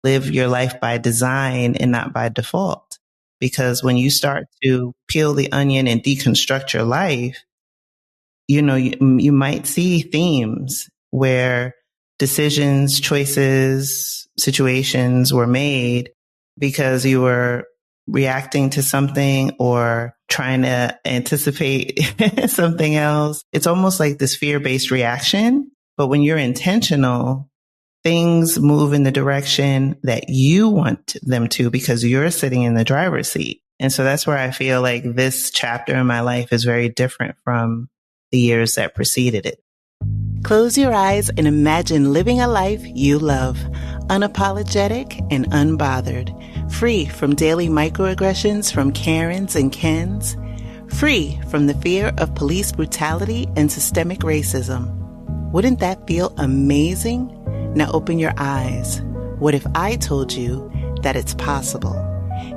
live your life by design and not by default. Because when you start to peel the onion and deconstruct your life, you might see themes where decisions, choices, situations were made because you were reacting to something or trying to anticipate something else. It's almost like this fear-based reaction. But when you're intentional, things move in the direction that you want them to because you're sitting in the driver's seat. And so that's where I feel like this chapter in my life is very different from the years that preceded it. Close your eyes and imagine living a life you love, unapologetic and unbothered, free from daily microaggressions from Karens and Kens, free from the fear of police brutality and systemic racism. Wouldn't that feel amazing? Now open your eyes. What if I told you that it's possible?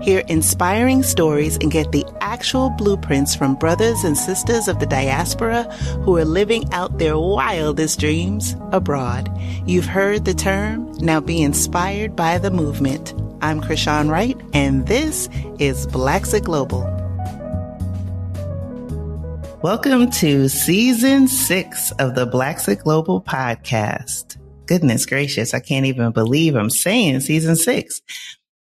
Hear inspiring stories and get the actual blueprints from brothers and sisters of the diaspora who are living out their wildest dreams abroad. You've heard the term. Now be inspired by the movement. I'm Chrishan Wright, and this is Blaxit Global. Welcome to Season 6 of the Blaxit Global Podcast. Goodness gracious, I can't even believe I'm saying Season 6.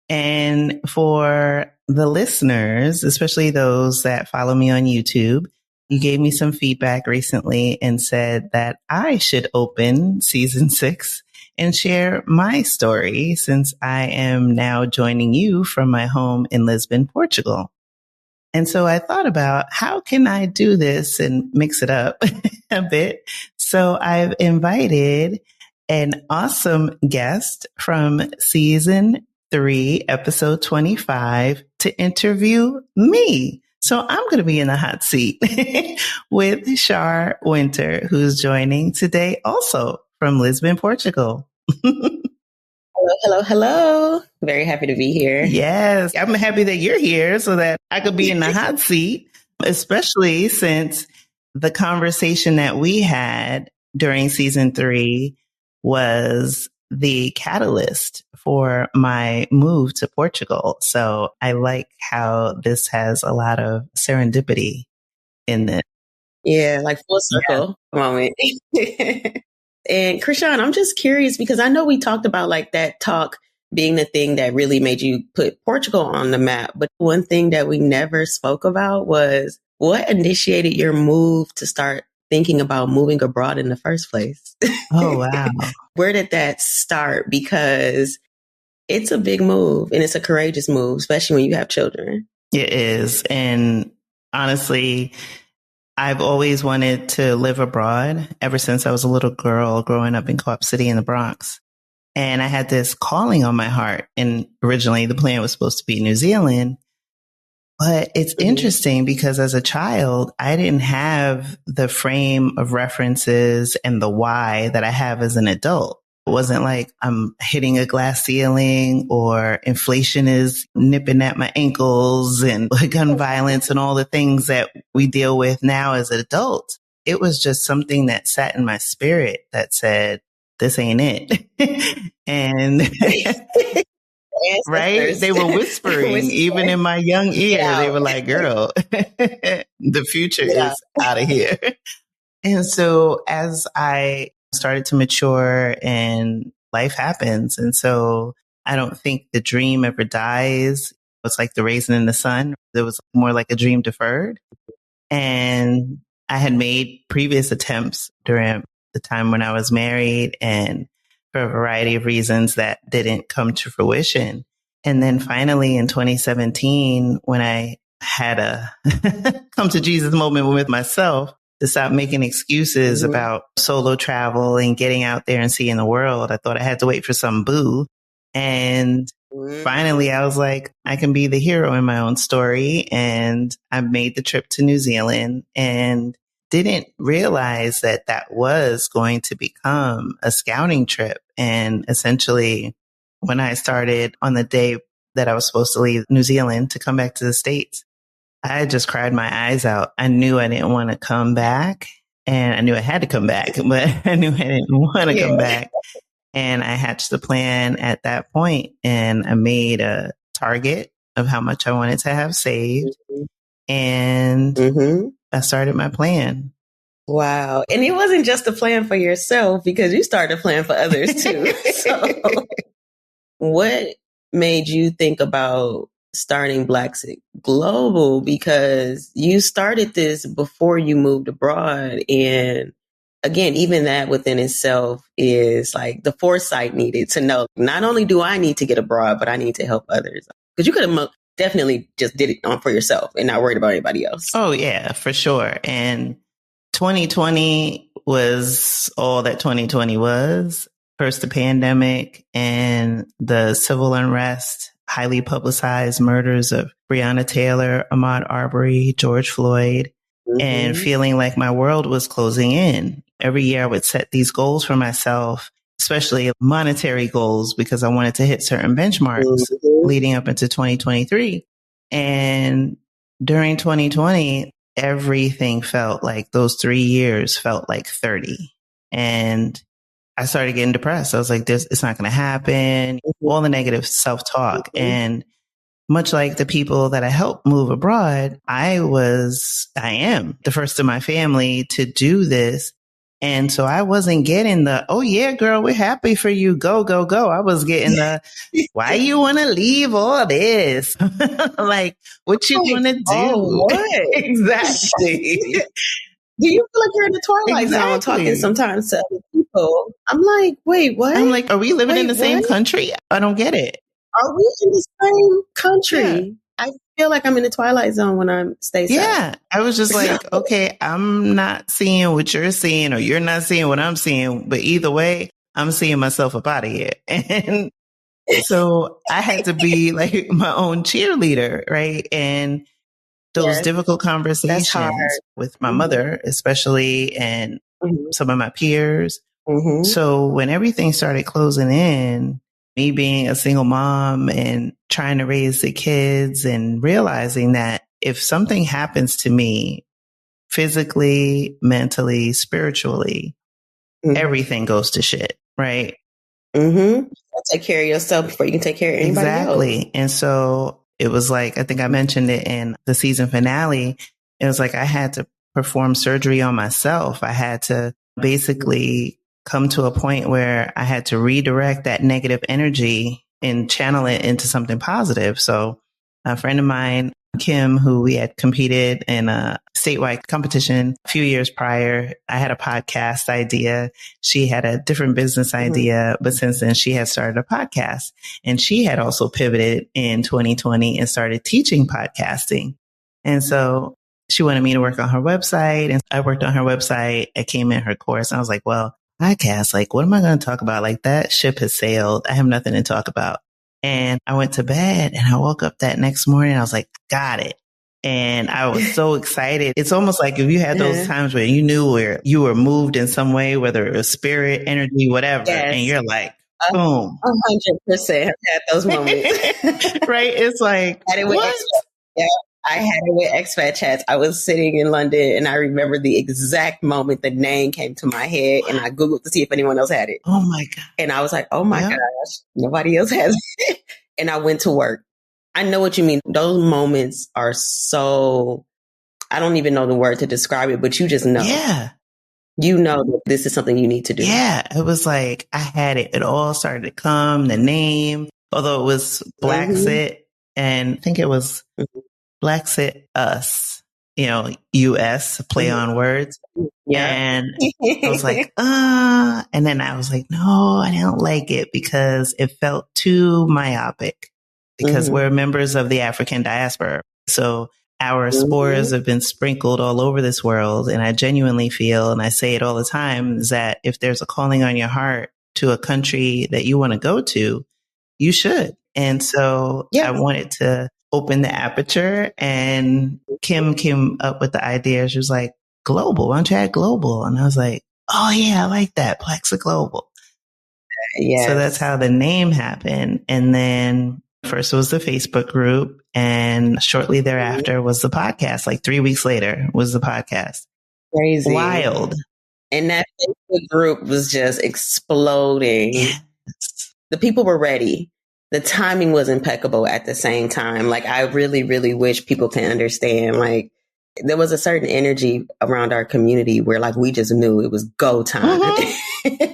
And for the listeners, especially those that follow me on YouTube, you gave me some feedback recently and said that I should open Season 6 and share my story since I am now joining you from my home in Lisbon, Portugal. And so I thought about how can I do this and mix it up a bit. So I've invited an awesome guest from Season 3, episode 25 to interview me. So I'm going to be in the hot seat with Shar Wynter, who's joining today also from Lisbon, Portugal. Hello. Very happy to be here. Yes, I'm happy that you're here so that I could be in the hot seat, especially since the conversation that we had during Season 3 was the catalyst for my move to Portugal. So I like how this has a lot of serendipity in it. Yeah, like full circle moment. And Chrishan, I'm just curious because I know we talked about like that talk being the thing that really made you put Portugal on the map. But one thing that we never spoke about was what initiated your move to start thinking about moving abroad in the first place? Oh, wow. Where did that start? Because it's a big move and it's a courageous move, especially when you have children. It is. And honestly, I've always wanted to live abroad ever since I was a little girl growing up in Co-op City in the Bronx. And I had this calling on my heart. And originally the plan was supposed to be New Zealand. But it's interesting because as a child, I didn't have the frame of references and the why that I have as an adult. It wasn't like I'm hitting a glass ceiling or inflation is nipping at my ankles and gun violence and all the things that we deal with now as adults. It was just something that sat in my spirit that said, this ain't it. And right? They were whispering, even in my young ear. Yeah. They were like, girl, the future is out of here. And so as I started to mature and life happens. And so I don't think the dream ever dies. It's like the raisin in the sun. It was more like a dream deferred. And I had made previous attempts during the time when I was married and for a variety of reasons that didn't come to fruition. And then finally in 2017, when I had a come to Jesus moment with myself to stop making excuses about solo travel and getting out there and seeing the world, I thought I had to wait for some boo. And finally, I was like, I can be the hero in my own story. And I made the trip to New Zealand and didn't realize that that was going to become a scouting trip. And essentially, when I started on the day that I was supposed to leave New Zealand to come back to the States, I just cried my eyes out. I knew I didn't want to come back, and I knew I had to come back, but I knew I didn't want to come back. And I hatched the plan at that point, and I made a target of how much I wanted to have saved. And I started my plan. Wow. And it wasn't just a plan for yourself, because you started a plan for others too. So what made you think about starting Blaxit Global? Because you started this before you moved abroad. And again, even that within itself is like the foresight needed to know, not only do I need to get abroad, but I need to help others. Because you could have definitely just did it for yourself and not worried about anybody else. Oh, yeah, for sure. And 2020 was all that 2020 was. First, the pandemic and the civil unrest, highly publicized murders of Breonna Taylor, Ahmaud Arbery, George Floyd, and feeling like my world was closing in. Every year I would set these goals for myself, especially monetary goals, because I wanted to hit certain benchmarks leading up into 2023. And during 2020, everything felt like those 3 years felt like 30. And I started getting depressed. I was like, it's not going to happen. All the negative self-talk. And much like the people that I helped move abroad, I am the first in my family to do this. And so I wasn't getting the, oh yeah, girl, we're happy for you. Go, go, go. I was getting the, why you want to leave all this? Like, what you want to do? Oh, what? Exactly. Do you feel like you're in the twilight zone talking sometimes to other people? I'm like, wait, what? I'm like, are we living in the same country? I don't get it. Are we in the same country? Yeah. I feel like I'm in the twilight zone when I'm stateside. Yeah. I was just like, okay, I'm not seeing what you're seeing, or you're not seeing what I'm seeing. But either way, I'm seeing myself up out of here. And so I had to be like my own cheerleader, right? And those difficult conversations with my mother, especially, and some of my peers. So when everything started closing in, me being a single mom and trying to raise the kids and realizing that if something happens to me physically, mentally, spiritually, everything goes to shit, right? Take care of yourself before you can take care of anybody else. And so it was like, I think I mentioned it in the season finale. It was like I had to perform surgery on myself. I had to basically come to a point where I had to redirect that negative energy and channel it into something positive. So a friend of mine, Kim, who we had competed in a statewide competition a few years prior, I had a podcast idea. She had a different business idea, but since then she had started a podcast, and she had also pivoted in 2020 and started teaching podcasting. And so she wanted me to work on her website, and I worked on her website. I came in her course, and I was like, well, podcast, like, what am I going to talk about? Like, that ship has sailed. I have nothing to talk about. And I went to bed, and I woke up that next morning. I was like, got it. And I was so excited. It's almost like if you had those times where you knew where you were moved in some way, whether it was spirit, energy, whatever. And you're like, boom. 100% have had those moments. Right? It's like, what? Yeah. I had it with Xpat Chats. I was sitting in London, and I remember the exact moment the name came to my head, and I Googled to see if anyone else had it. Oh my God. And I was like, oh my gosh, nobody else has it. And I went to work. I know what you mean. Those moments are so, I don't even know the word to describe it, but you just know. Yeah. You know that this is something you need to do. Yeah. It was like, I had it. It all started to come, the name, although it was Blaxit, and I think it was Blaxit Us, US, play on words. Yeah. And I was like, and then I was like, no, I don't like it because it felt too myopic, because we're members of the African diaspora. So our spores have been sprinkled all over this world. And I genuinely feel, and I say it all the time, is that if there's a calling on your heart to a country that you want to go to, you should. And so I wanted to open the aperture, and Kim came up with the idea. She was like, global, why don't you add global? And I was like, oh yeah, I like that. Blaxit Global. Yes. So that's how the name happened. And then first it was the Facebook group, and shortly thereafter was the podcast. Like 3 weeks later was the podcast. Crazy. Wild. And that Facebook group was just exploding. Yes. The people were ready. The timing was impeccable at the same time. Like, I really, really wish people can understand. Like, there was a certain energy around our community where, like, we just knew it was go time.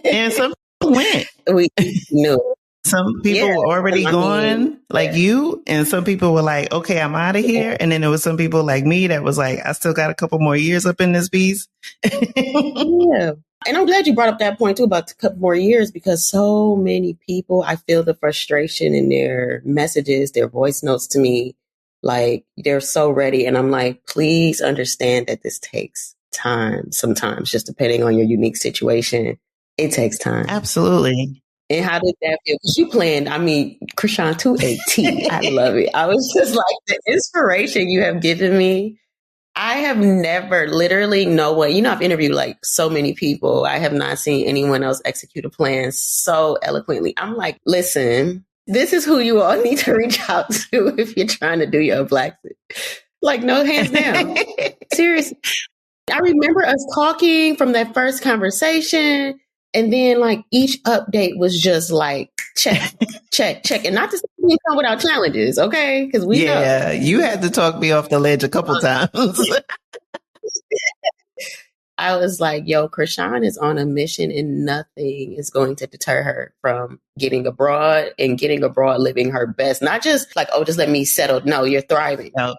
And some people went. We knew. Some people were already gone, like you, and some people were like, okay, I'm out of here. And then there was some people like me that was like, I still got a couple more years up in this beast. Yeah. And I'm glad you brought up that point too about a couple more years, because so many people, I feel the frustration in their messages, their voice notes to me, like they're so ready. And I'm like, please understand that this takes time sometimes, just depending on your unique situation. It takes time. Absolutely. And how did that feel? Because you planned, Chrishan, to a T. I love it. I was just like, the inspiration you have given me. I have never, literally no one, I've interviewed like so many people. I have not seen anyone else execute a plan so eloquently. I'm like, listen, this is who you all need to reach out to if you're trying to do your Blaxit. Like, no, hands down. Seriously. I remember us talking from that first conversation. And then, like, each update was just like, check, check, check. And not to say we come without challenges, okay? Because we know. Yeah, you had to talk me off the ledge a couple times. I was like, yo, Chrishan is on a mission and nothing is going to deter her from getting abroad and getting abroad living her best. Not just like, oh, just let me settle. No, you're thriving. No.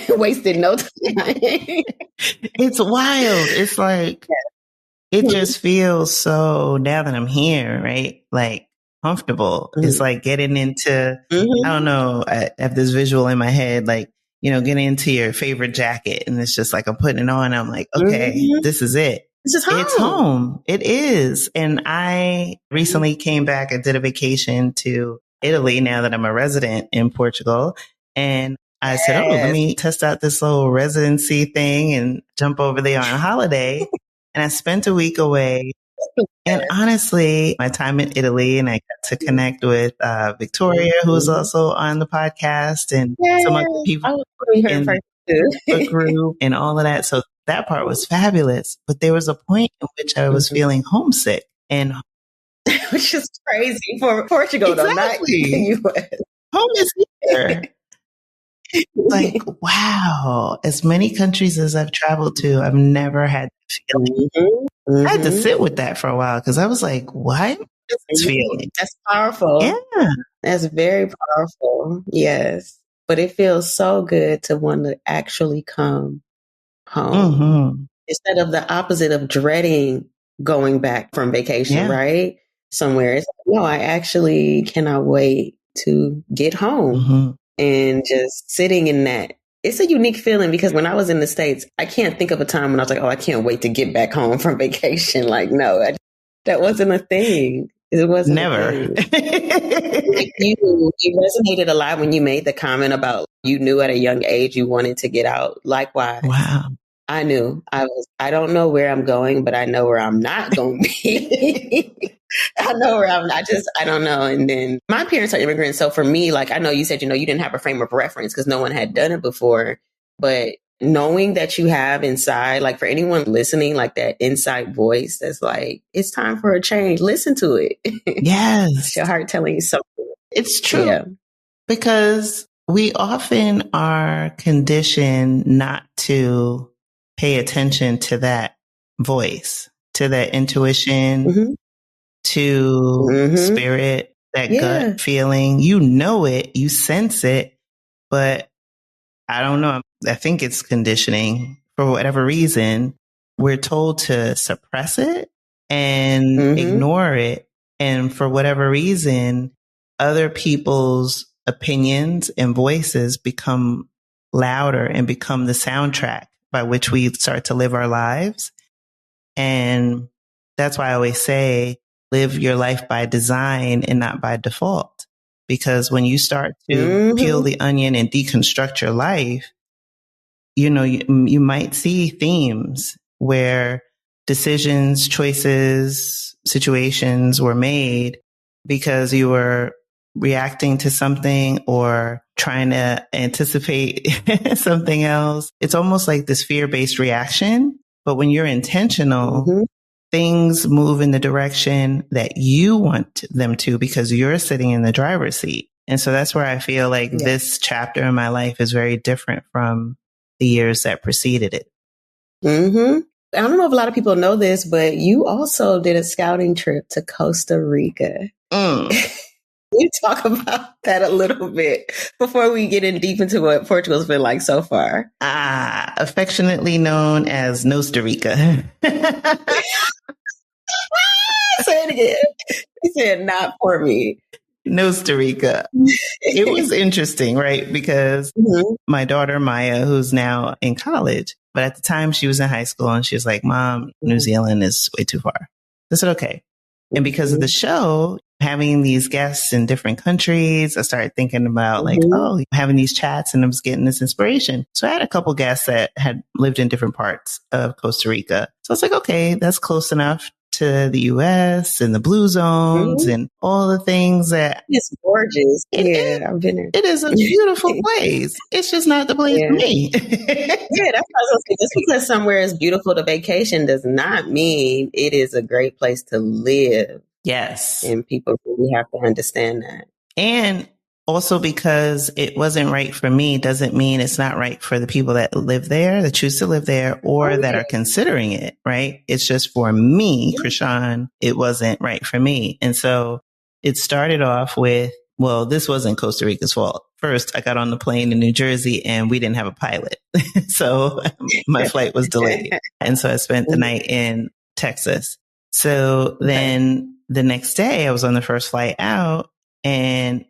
Wasted no time. It's wild. It's like... It just feels so, now that I'm here, right? Like comfortable. Mm-hmm. It's like getting into, I don't know, I have this visual in my head, like, getting into your favorite jacket. And it's just like, I'm putting it on. And I'm like, okay, this is it. This is home. It's home. It is. And I recently came back. I did a vacation to Italy now that I'm a resident in Portugal. And I said, oh, let me test out this little residency thing and jump over there on a holiday. And I spent a week away. And honestly, my time in Italy, and I got to connect with Victoria, who's also on the podcast, and some other people in the group and all of that. So that part was fabulous. But there was a point in which I was feeling homesick. And which is crazy for Portugal, though, not the US. Home is here. Like, wow, as many countries as I've traveled to, I've never had that feeling. I had to sit with that for a while because I was like, what is this feeling? That's powerful. Yeah. That's very powerful. Yes. But it feels so good to want to actually come home instead of the opposite of dreading going back from vacation, right? Somewhere. It's like, no, I actually cannot wait to get home. And just sitting in that, it's a unique feeling because when I was in the States, I can't think of a time when I was like, oh, I can't wait to get back home from vacation. Like, no, that wasn't a thing. It wasn't never. Like you resonated a lot when you made the comment about you knew at a young age you wanted to get out. Likewise. Wow. I knew I don't know where I'm going, but I know where I'm not going to be. I know where I don't know. And then my parents are immigrants. So for me, like, I know you said, you didn't have a frame of reference because no one had done it before, but knowing that you have inside, like for anyone listening, like that inside voice, that's like, it's time for a change. Listen to it. Yes. It's your heart telling you something. It's true. Because we often are conditioned not to pay attention to that voice, to that intuition, to spirit, that gut feeling. You know it, you sense it, but I don't know. I think it's conditioning for whatever reason. We're told to suppress it and ignore it. And for whatever reason, other people's opinions and voices become louder and become the soundtrack by which we start to live our lives. And that's why I always say, live your life by design and not by default. Because when you start to peel the onion and deconstruct your life, you might see themes where decisions, choices, situations were made because you were reacting to something or trying to anticipate something else. It's almost like this fear-based reaction. But when you're intentional, things move in the direction that you want them to because you're sitting in the driver's seat. And so that's where I feel like this chapter in my life is very different from the years that preceded it. Mm-hmm. I don't know if a lot of people know this, but you also did a scouting trip to Costa Rica. You talk about that a little bit before we get in deep into what Portugal's been like so far. Affectionately known as Costa Rica. Say it again. He said, not for me. Costa Rica. It was interesting, right? Because my daughter, Maya, who's now in college, but at the time she was in high school and she was like, Mom, New Zealand is way too far. I said, okay. And because of the show, having these guests in different countries, I started thinking about like, having these chats, and I was getting this inspiration. So I had a couple guests that had lived in different parts of Costa Rica. So I was like, okay, that's close enough to the US and the blue zones and all the things that it's gorgeous. I've been there. It is a beautiful place. It's just not the place for me. That's what I was saying. Just because somewhere is beautiful to vacation does not mean it is a great place to live. Yes. And people really have to understand that. And also because it wasn't right for me doesn't mean it's not right for the people that live there, that choose to live there, or that are considering it, right? It's just for me, Chrishan, it wasn't right for me. And so it started off with, well, this wasn't Costa Rica's fault. First, I got on the plane in New Jersey and we didn't have a pilot. So my flight was delayed. And so I spent the night in Texas. So then the next day I was on the first flight out and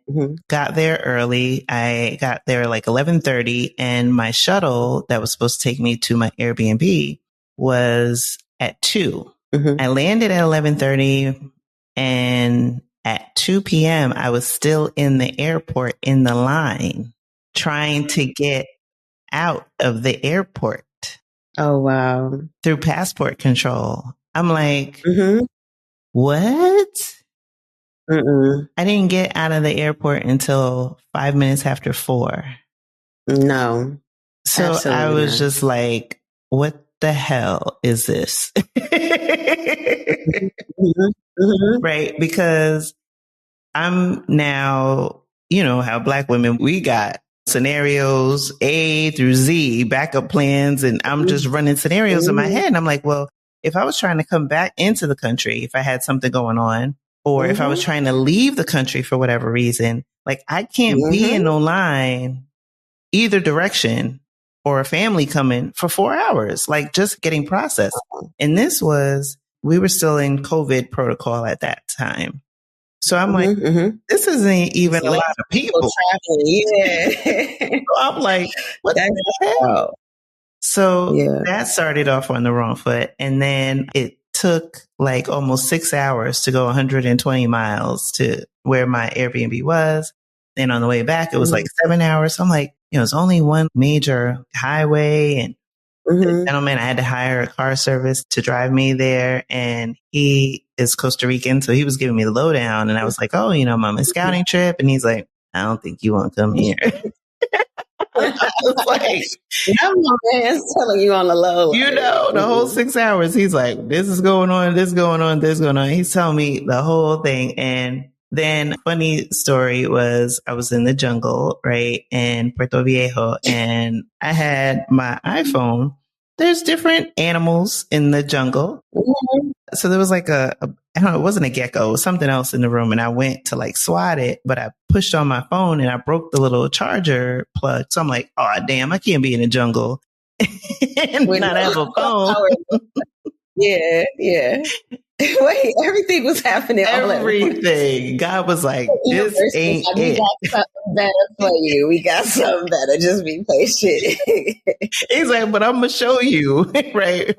got there early. I got there like 11:30 and my shuttle that was supposed to take me to my Airbnb was at 2. I landed at 11:30 and at 2 p.m. I was still in the airport in the line trying to get out of the airport. Oh, wow. Through passport control. I'm like, what? I didn't get out of the airport until 5 minutes after 4. No. So I was just like, what the hell is this? Right? Because I'm now, you know, how Black women, we got scenarios A through Z, backup plans, and I'm just running scenarios in my head. And I'm like, well, if I was trying to come back into the country, if I had something going on, or if I was trying to leave the country for whatever reason, like I can't be in no line either direction or a family coming for 4 hours, like just getting processed. And this was, we were still in COVID protocol at that time. So I'm like, this isn't even a lot of people traveling. So I'm like, what the hell? So that started off on the wrong foot. And then it took like almost 6 hours to go 120 miles to where my Airbnb was. And on the way back, it was like 7 hours. So I'm like, you know, it's only one major highway. And the gentleman, I had to hire a car service to drive me there. And he is Costa Rican. So he was giving me the lowdown. And I was like, oh, you know, I'm on a scouting trip. And he's like, I don't think you want to come here. I was like, now my man's telling you on the low. You know, the whole 6 hours, he's like, this is going on, this is going on, this is going on. He's telling me the whole thing. And then funny story was I was in the jungle, right, in Puerto Viejo, and I had my iPhone. There's different animals in the jungle. So there was like I don't know, it wasn't a gecko, it was something else in the room. And I went to like swat it, but I pushed on my phone and I broke the little charger plug. So I'm like, oh, damn, I can't be in the jungle and not have a phone. Yeah. Wait, everything was happening. Everything. God was like, this ain't it. We got something better for you. We got something better. Just be patient. He's like, but I'm going to show you. Right.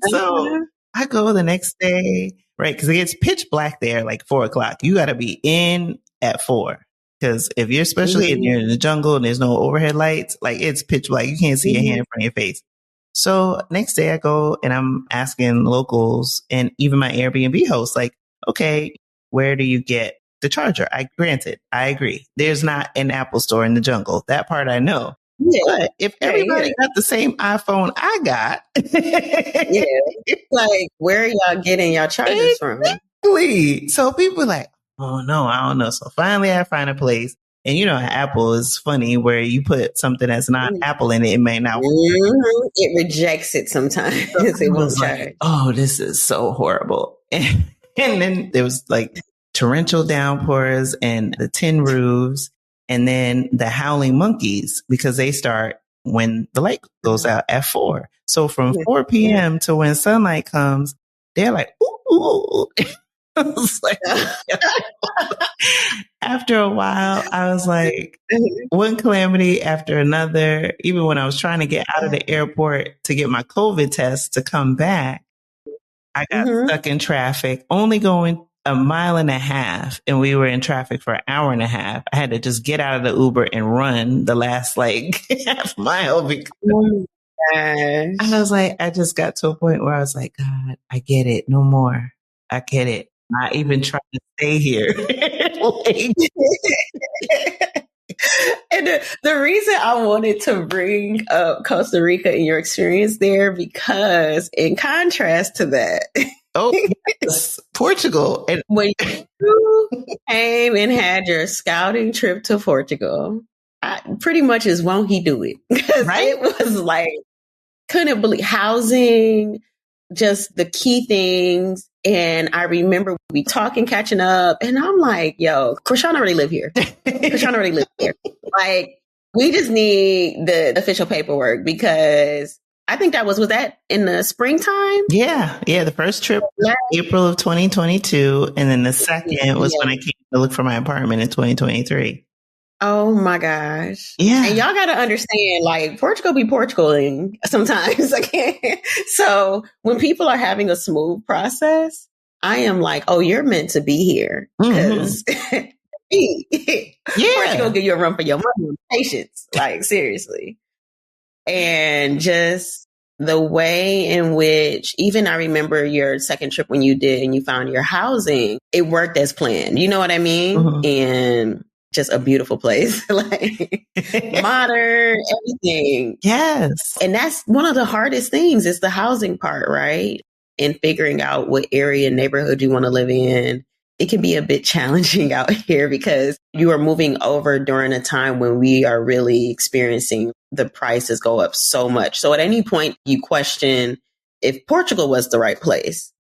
So I go the next day, right? Because it gets pitch black there, like 4:00. You got to be in at 4. Because if you're especially if you're in the jungle and there's no overhead lights, like it's pitch black. You can't see your hand in front of your face. So next day I go and I'm asking locals and even my Airbnb host, like, okay, where do you get the charger? I agree. There's not an Apple store in the jungle. That part I know. But if everybody got the same iPhone I got, like where are y'all getting y'all chargers from? Exactly. So people are like, oh no, I don't know. So finally I find a place. And you know, Apple is funny where you put something that's not Apple in it, it may not work. It rejects it sometimes. So it was like, oh, this is so horrible. And then there was like torrential downpours and the tin roofs and then the howling monkeys because they start when the light goes out at 4. So from 4 p.m. to when sunlight comes, they're like, ooh. I was like, after a while, I was like, one calamity after another. Even when I was trying to get out of the airport to get my COVID test to come back, I got stuck in traffic, only going a mile and a half, and we were in traffic for an hour and a half. I had to just get out of the Uber and run the last like half mile because I was like, I just got to a point where I was like, God, I get it. No more. I get it. Not even trying to stay here. And the reason I wanted to bring up Costa Rica and your experience there, because in contrast to that, yes, Portugal. And when you came and had your scouting trip to Portugal, pretty much is won't he do it? Because it was like, couldn't believe housing, just the key things. And I remember we talking, catching up, and I'm like, yo, Chrishan already live here. Chrishan already live here. Like, we just need the official paperwork because I think was that in the springtime? Yeah. The first trip was April of 2022. And then the second was when I came to look for my apartment in 2023. Oh my gosh. Yeah. And y'all got to understand, like, Portugal be Portugaling sometimes. So when people are having a smooth process, I am like, oh, you're meant to be here. Because Portugal give you a run for your money and patience. Like, seriously. And just the way in which, even I remember your second trip when you did and you found your housing, it worked as planned. You know what I mean? And just a beautiful place, like modern, everything. Yes. And that's one of the hardest things is the housing part, right? And figuring out what area, neighborhood you want to live in. It can be a bit challenging out here because you are moving over during a time when we are really experiencing the prices go up so much. So at any point you question if Portugal was the right place.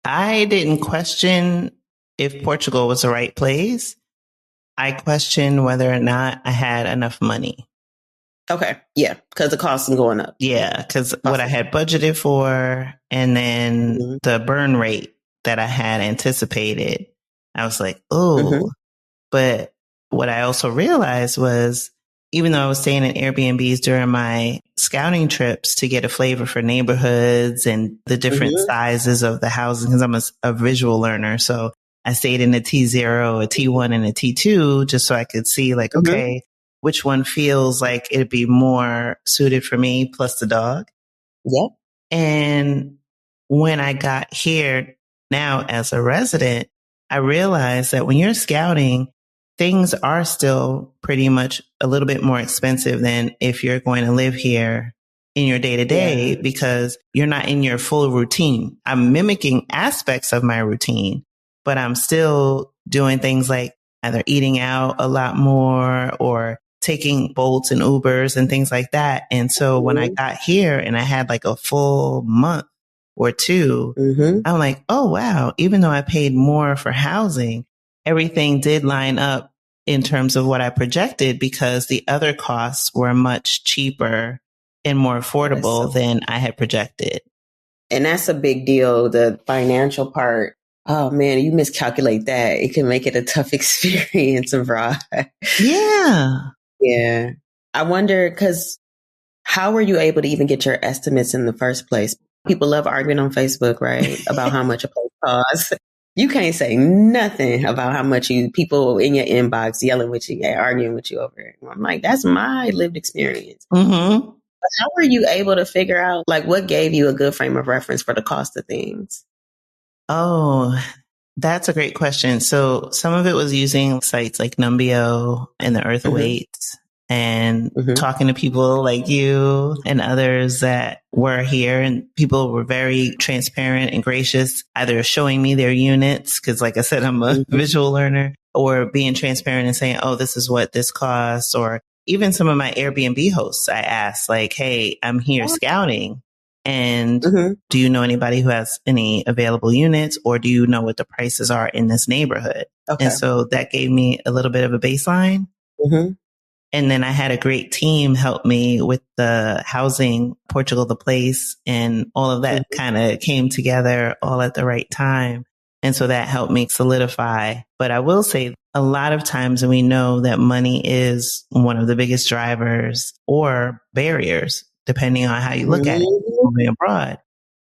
I didn't question if Portugal was the right place. I questioned whether or not I had enough money. Okay. Yeah. Because the cost is going up. Yeah. Because what I had budgeted for and then the burn rate that I had anticipated, I was like, oh. But what I also realized was, even though I was staying in Airbnbs during my scouting trips to get a flavor for neighborhoods and the different sizes of the houses, because I'm a visual learner. So I stayed in a T0, a T1, and a T2 just so I could see like, okay, which one feels like it'd be more suited for me plus the dog. Yep. And when I got here now as a resident, I realized that when you're scouting, things are still pretty much a little bit more expensive than if you're going to live here in your day to day because you're not in your full routine. I'm mimicking aspects of my routine, but I'm still doing things like either eating out a lot more or taking Bolts and Ubers and things like that. And so when I got here and I had like a full month or two, I'm like, oh, wow, even though I paid more for housing, everything did line up in terms of what I projected because the other costs were much cheaper and more affordable than I had projected. And that's a big deal, the financial part. Oh man, you miscalculate that. It can make it a tough experience abroad. Yeah. Yeah. I wonder, because how were you able to even get your estimates in the first place? People love arguing on Facebook, right? About how much a place costs. You can't say nothing about how much people in your inbox yelling with you, arguing with you over it. I'm like, that's my lived experience. But how were you able to figure out, like, what gave you a good frame of reference for the cost of things? Oh, that's a great question. So some of it was using sites like Numbeo and the Earth Awaits. and talking to people like you and others that were here, and people were very transparent and gracious, either showing me their units, because like I said, I'm a visual learner, or being transparent and saying, oh, this is what this costs. Or even some of my Airbnb hosts, I asked like, hey, I'm here scouting. And do you know anybody who has any available units, or do you know what the prices are in this neighborhood? Okay. And so that gave me a little bit of a baseline. And then I had a great team help me with the housing, Portugal, the place, and all of that kind of came together all at the right time. And so that helped me solidify. But I will say a lot of times we know that money is one of the biggest drivers or barriers, depending on how you look at it, moving abroad.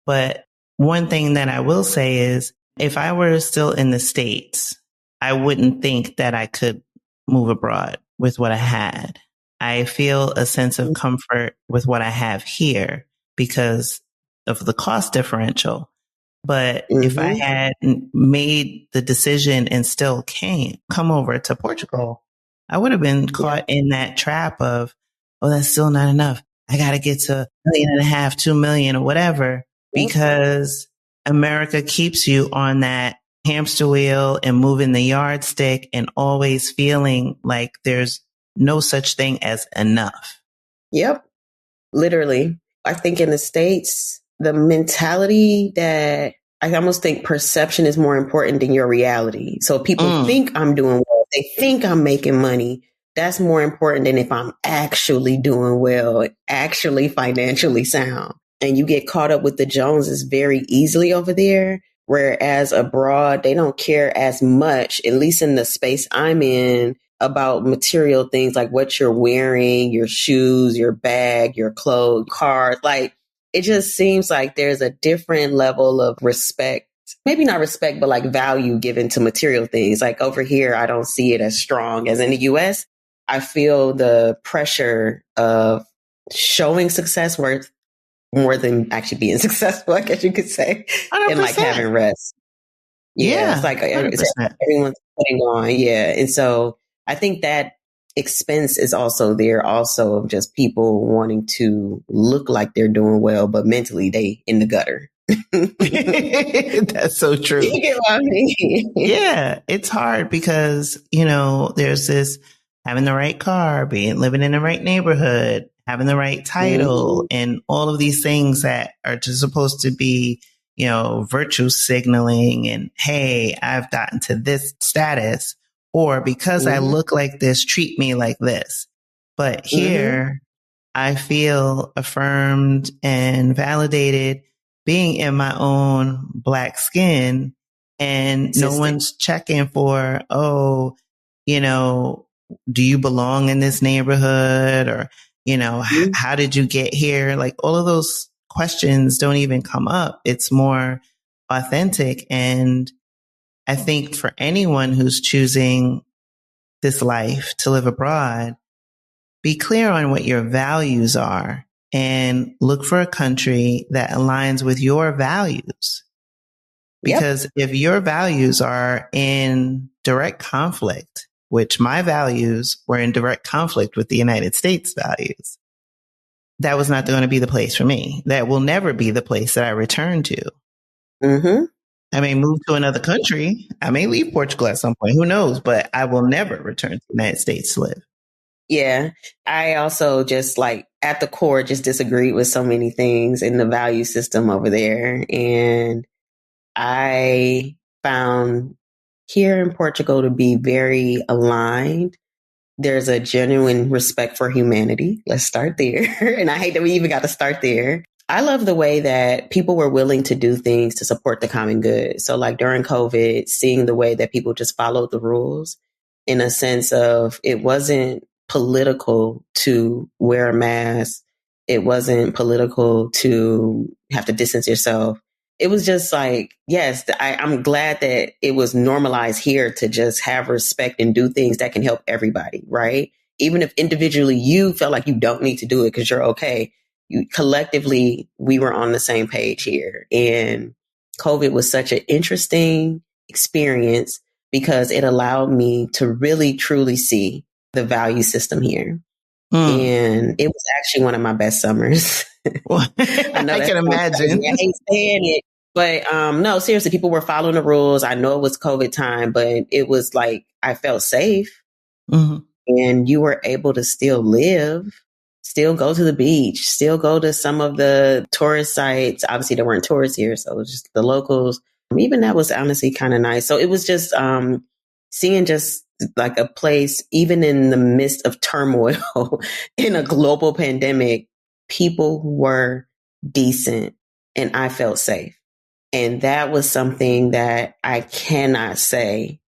But one thing that I will say is if I were still in the States, I wouldn't think that I could move abroad with what I had. I feel a sense of comfort with what I have here because of the cost differential. But if I had made the decision and still come over to Portugal, I would have been caught in that trap of, oh, that's still not enough. I got to get to $1.5 million, 2 million or whatever, because America keeps you on that hamster wheel and moving the yardstick and always feeling like there's no such thing as enough. Yep. Literally. I think in the States, the mentality that I almost think perception is more important than your reality. So people think I'm doing well. They think I'm making money. That's more important than if I'm actually doing well, actually financially sound. And you get caught up with the Joneses very easily over there. Whereas abroad, they don't care as much, at least in the space I'm in, about material things like what you're wearing, your shoes, your bag, your clothes, cars. Like, it just seems like there's a different level of respect, maybe not respect, but like value given to material things. Like over here, I don't see it as strong as in the US. I feel the pressure of showing success worth more than actually being successful, I guess you could say, 100%. And like having rest. Yeah. It's like everyone's putting on. Yeah. And so I think that expense is also there also of just people wanting to look like they're doing well, but mentally they in the gutter. That's so true. You get what I mean? Yeah. It's hard because, there's this having the right car, living in the right neighborhood, having the right title, and all of these things that are just supposed to be, virtue signaling and, hey, I've gotten to this status, or because I look like this, treat me like this. But here I feel affirmed and validated being in my own Black skin, and no one's checking for, do you belong in this neighborhood? Or, how did you get here? Like all of those questions don't even come up. It's more authentic. And I think for anyone who's choosing this life to live abroad, be clear on what your values are and look for a country that aligns with your values. Because if your values are in direct conflict, which my values were in direct conflict with the United States values, that was not going to be the place for me. That will never be the place that I return to. I may move to another country. I may leave Portugal at some point. Who knows? But I will never return to the United States to live. Yeah. I also just at the core, just disagreed with so many things in the value system over there. And I found here in Portugal to be very aligned. There's a genuine respect for humanity. Let's start there. And I hate that we even got to start there. I love the way that people were willing to do things to support the common good. So like during COVID, seeing the way that people just followed the rules in a sense of it wasn't political to wear a mask. It wasn't political to have to distance yourself. It was just like, yes, I'm glad that it was normalized here to just have respect and do things that can help everybody, right? Even if individually you felt like you don't need to do it because you're okay. Collectively, we were on the same page here. And COVID was such an interesting experience because it allowed me to really, truly see the value system here. And it was actually one of my best summers. I know I can imagine. I hate saying it, but no, seriously, people were following the rules. I know it was COVID time, but it was like I felt safe, and you were able to still live, still go to the beach, still go to some of the tourist sites. Obviously, there weren't tourists here, so it was just the locals. Even that was honestly kind of nice. So it was just seeing just like a place, even in the midst of turmoil in a global pandemic, people were decent and I felt safe. And that was something that I cannot say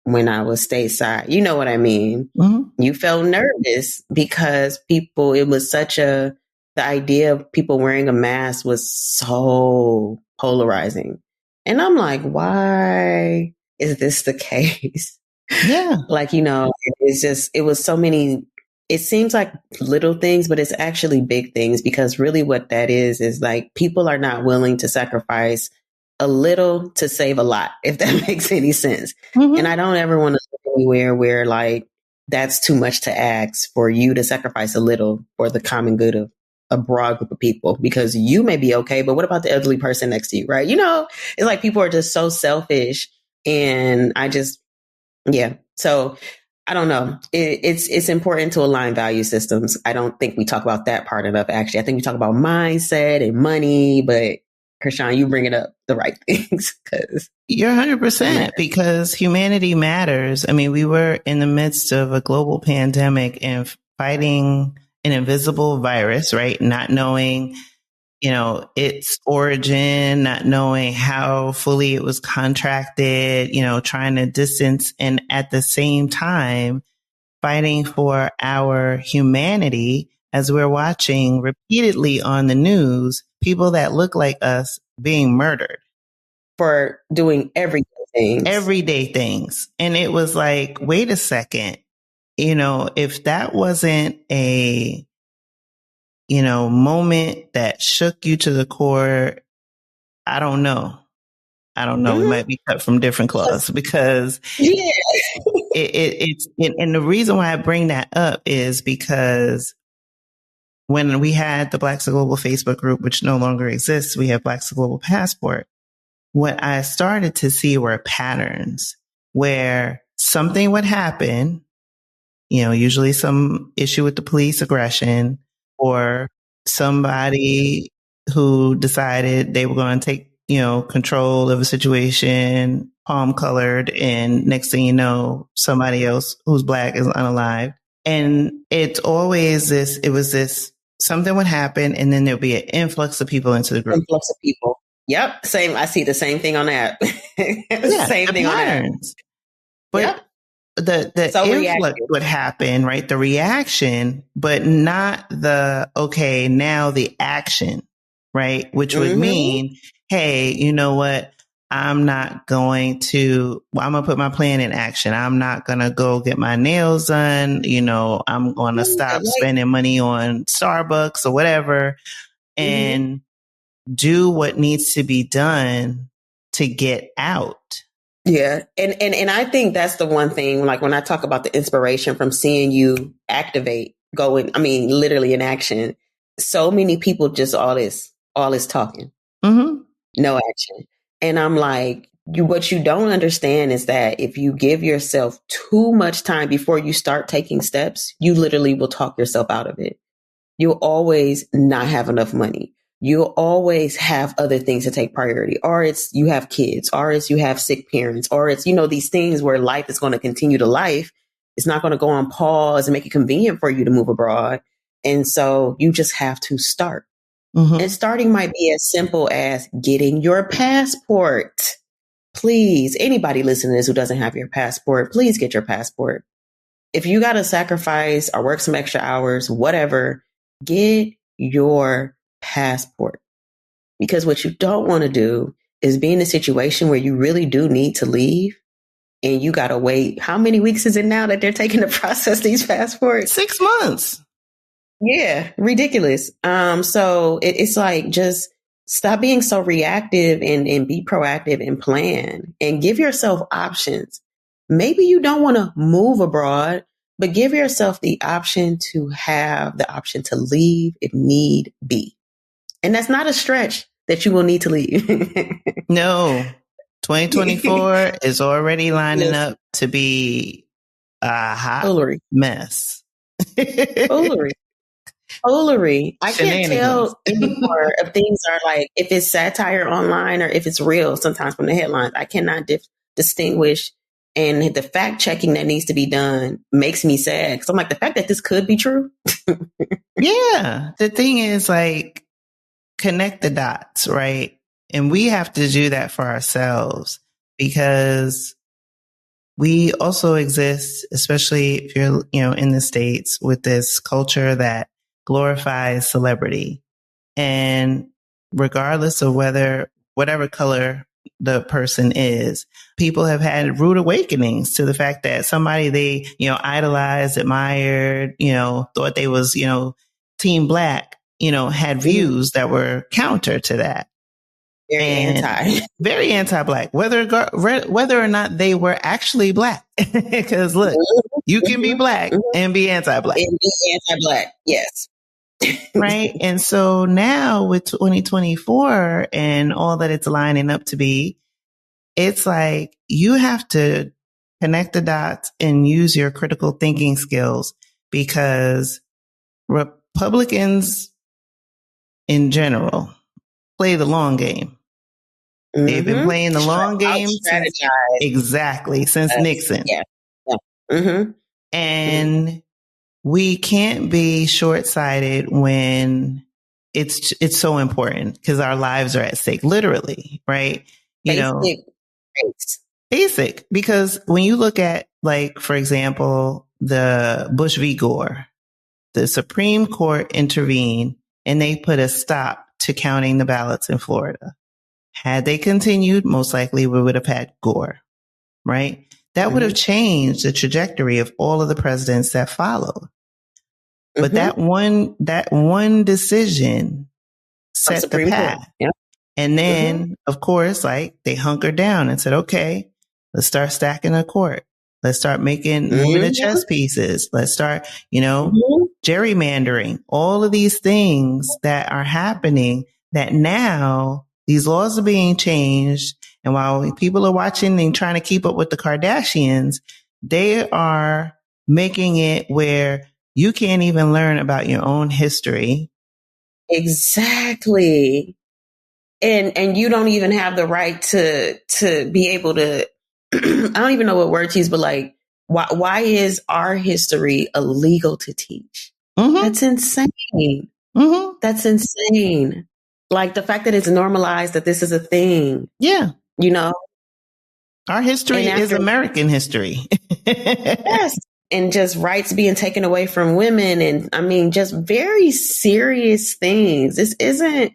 when I was stateside. You know what I mean? You felt nervous because it was the idea of people wearing a mask was so polarizing. And I'm like, why is this the case? Yeah. Like, it was so many, it seems like little things, but it's actually big things, because really what that is like people are not willing to sacrifice a little to save a lot, if that makes any sense. And I don't ever want to live anywhere where like that's too much to ask for you to sacrifice a little for the common good of a broad group of people, because you may be okay, but what about the elderly person next to you, right? It's like people are just so selfish, and yeah. So I don't know. It's important to align value systems. I don't think we talk about that part enough, actually. I think we talk about mindset and money, but Chrishan, you bring it up the right things. You're 100%, because humanity matters. I mean, we were in the midst of a global pandemic and fighting an invisible virus, right? Not knowing its origin, not knowing how fully it was contracted, trying to distance, and at the same time fighting for our humanity as we're watching repeatedly on the news, people that look like us being murdered. For doing everyday things. And it was like, wait a second, if that wasn't a moment that shook you to the core, I don't know. We might be cut from different cloths, because it's and the reason why I bring that up is because when we had the Blaxit Global Facebook group, which no longer exists, we have Blaxit Global Passport. What I started to see were patterns where something would happen, usually some issue with the police aggression, or somebody who decided they were going to take, control of a situation, palm colored, and next thing you know, somebody else who's Black is unalived. And it's always something would happen, and then there'll be an influx of people into the group. Influx of people. Yep. Same. I see the same thing on that. Same thing patterns. On that. But the influx would happen, right? The reaction, but not okay, now the action, right? Which would mean, hey, you know what? I'm going to put my plan in action. I'm not going to go get my nails done. I'm going to stop spending money on Starbucks or whatever, and do what needs to be done to get out. Yeah. And I think that's the one thing, like when I talk about the inspiration from seeing you activate, literally in action, so many people just all this talking, no action. And I'm like, what you don't understand is that if you give yourself too much time before you start taking steps, you literally will talk yourself out of it. You'll always not have enough money. You'll always have other things to take priority, or it's you have kids, or it's you have sick parents, or it's, these things where life is going to continue to life. It's not going to go on pause and make it convenient for you to move abroad. And so you just have to start. And starting might be as simple as getting your passport. Please, anybody listening to this who doesn't have your passport, please get your passport. If you got to sacrifice or work some extra hours, whatever, get your passport. Because what you don't want to do is be in a situation where you really do need to leave and you got to wait. How many weeks is it now that they're taking to process these passports? 6 months. Yeah, ridiculous. So it's like, just stop being so reactive and be proactive and plan and give yourself options. Maybe you don't want to move abroad, but give yourself the option to have the option to leave if need be. And that's not a stretch that you will need to leave. No, 2024 is already lining up to be a hot mess. Foolery. I can't tell anymore if things are like, if it's satire online or if it's real sometimes from the headlines. I cannot distinguish. And the fact checking that needs to be done makes me sad. Because I'm like, the fact that this could be true. Yeah. The thing is, like, connect the dots, right? And we have to do that for ourselves because we also exist, especially if you're, in the States, with this culture that glorifies celebrity. And regardless of whatever color the person is, people have had rude awakenings to the fact that somebody they, idolized, admired, thought they was, team black, had views that were counter to that. Very anti-black, whether or not they were actually black. Because look, you can be black and be anti-black. Yes. Right. And so now with 2024 and all that it's lining up to be, it's like you have to connect the dots and use your critical thinking skills, because Republicans in general play the long game. They've been playing the long game since Nixon. Yeah. And we can't be short-sighted when it's so important because our lives are at stake, literally, right? Basic. Because when you look at, like, for example, the Bush v. Gore, the Supreme Court intervened and they put a stop to counting the ballots in Florida. Had they continued, most likely we would have had Gore, right? That would have changed the trajectory of all of the presidents that followed. But that one decision set the path. Yeah. And then, of course, like, they hunkered down and said, okay, let's start stacking the court. Let's start moving the chess pieces. Let's start, gerrymandering, all of these things that are happening that now these laws are being changed. And while people are watching and trying to keep up with the Kardashians, they are making it where you can't even learn about your own history. Exactly. And you don't even have the right to be able to, I don't even know what word to use, but like, why is our history illegal to teach? That's insane. That's insane. Like, the fact that it's normalized that this is a thing. Yeah. Our history is American history. Yes. And just rights being taken away from women. And I mean, just very serious things. This isn't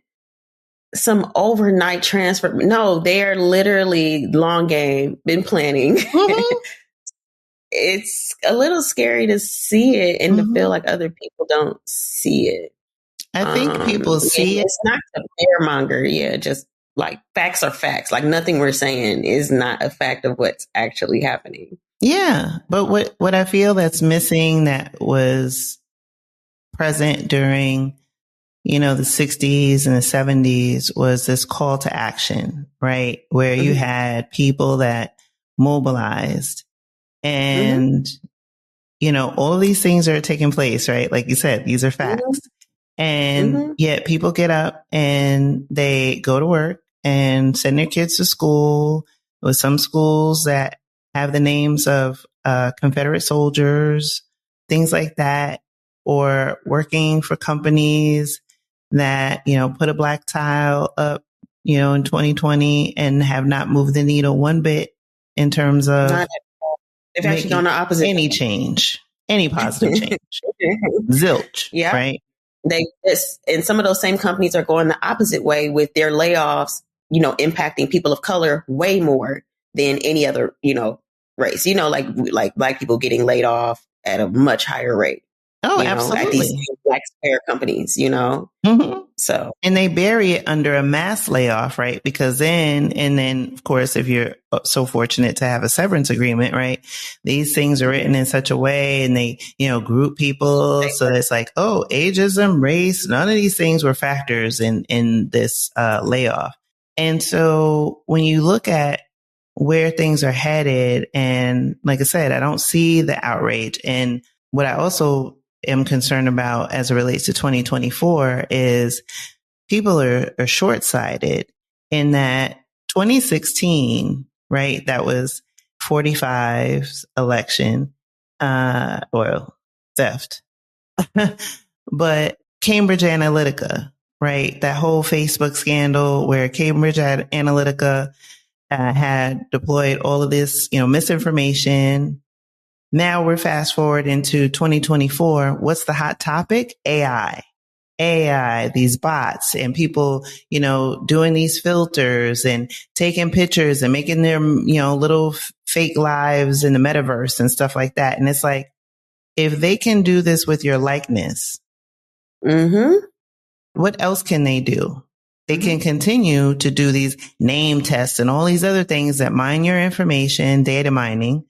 some overnight transfer. No, they're literally long game, been planning. It's a little scary to see it and to feel like other people don't see it. I think people see it. It's not a fearmonger. Yeah, just like facts are facts. Like, nothing we're saying is not a fact of what's actually happening. Yeah. But what I feel that's missing that was present during, the 60s and the 70s was this call to action, right? Where you had people that mobilized and, all of these things are taking place, right? Like you said, these are facts. And yet people get up and they go to work and send their kids to school, with some schools that have the names of Confederate soldiers, things like that, or working for companies that, put a black tile up, in 2020 and have not moved the needle one bit in terms of they've actually gone the opposite. Any change, any positive change. Zilch, right? And some of those same companies are going the opposite way with their layoffs, impacting people of color way more than any other, race, like black people getting laid off at a much higher rate. Oh, at these absolutely. black spare companies, Mm-hmm. So, and they bury it under a mass layoff, right? Because then of course, if you're so fortunate to have a severance agreement, right? These things are written in such a way and they, group people. So it's like, oh, ageism, race, none of these things were factors in this layoff. And so when you look at where things are headed, and like I said, I don't see the outrage. And what I also am concerned about as it relates to 2024 is people are short-sighted in that 2016, right? That was 45's election, theft. But Cambridge Analytica, right? That whole Facebook scandal where Cambridge Analytica had deployed all of this, misinformation. Now we're fast forward into 2024. What's the hot topic? AI, these bots and people, doing these filters and taking pictures and making their, little fake lives in the metaverse and stuff like that. And it's like, if they can do this with your likeness, what else can they do? They can continue to do these name tests and all these other things that mine your information, data mining.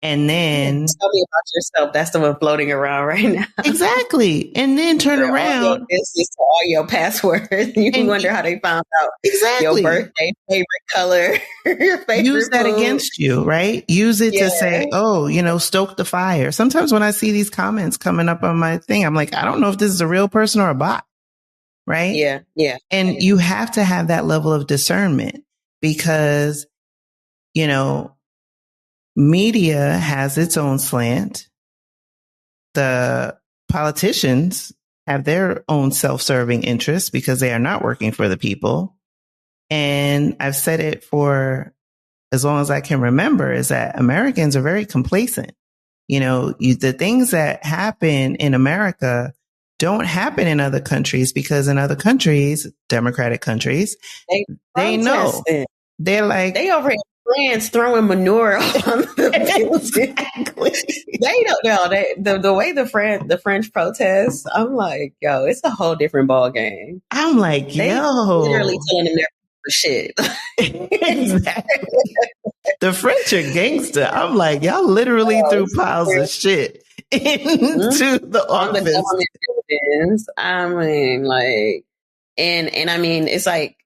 And then tell me about yourself. That's the one floating around right now. Exactly. And then turn around. This is all your passwords. You wonder how they found out your birthday, favorite color, your favorite Use that food. against you, right? Use it to say, stoke the fire. Sometimes when I see these comments coming up on my thing, I'm like, I don't know if this is a real person or a bot. Right? Yeah. Yeah. And you have to have that level of discernment because, media has its own slant. The politicians have their own self-serving interests because they are not working for the people. And I've said it for as long as I can remember is that Americans are very complacent. The things that happen in America don't happen in other countries because in other countries, democratic countries, they know. They're like, they over in France throwing manure on the building. Exactly. They don't know the way the French protests. I'm like, yo, it's a whole different ball game. I'm like, they literally telling them for shit. Exactly. The French are gangster. I'm like, y'all literally threw piles of shit into the office. The buildings. I mean, like, and I mean, it's like,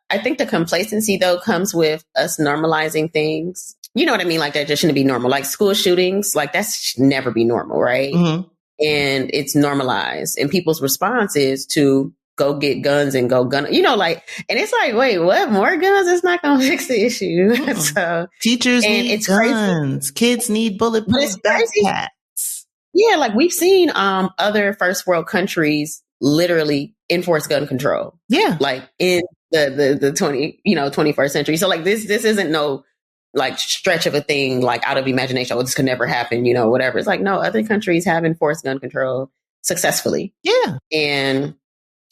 I think the complacency though comes with us normalizing things. You know what I mean? Like that just shouldn't be normal. Like school shootings, like that should never be normal, right? Mm-hmm. And it's normalized. And people's response is to go get guns and go gun. And it's like, wait, what? More guns? It's not going to fix the issue. Mm-hmm. So teachers need guns. Crazy. Kids need bulletproof backpacks. Yeah, like we've seen other first world countries literally enforce gun control. Yeah, like in the 21st century. So like this isn't no like stretch of a thing, like out of imagination. Oh, this could never happen, whatever. It's like, no, other countries have enforced gun control successfully. Yeah. And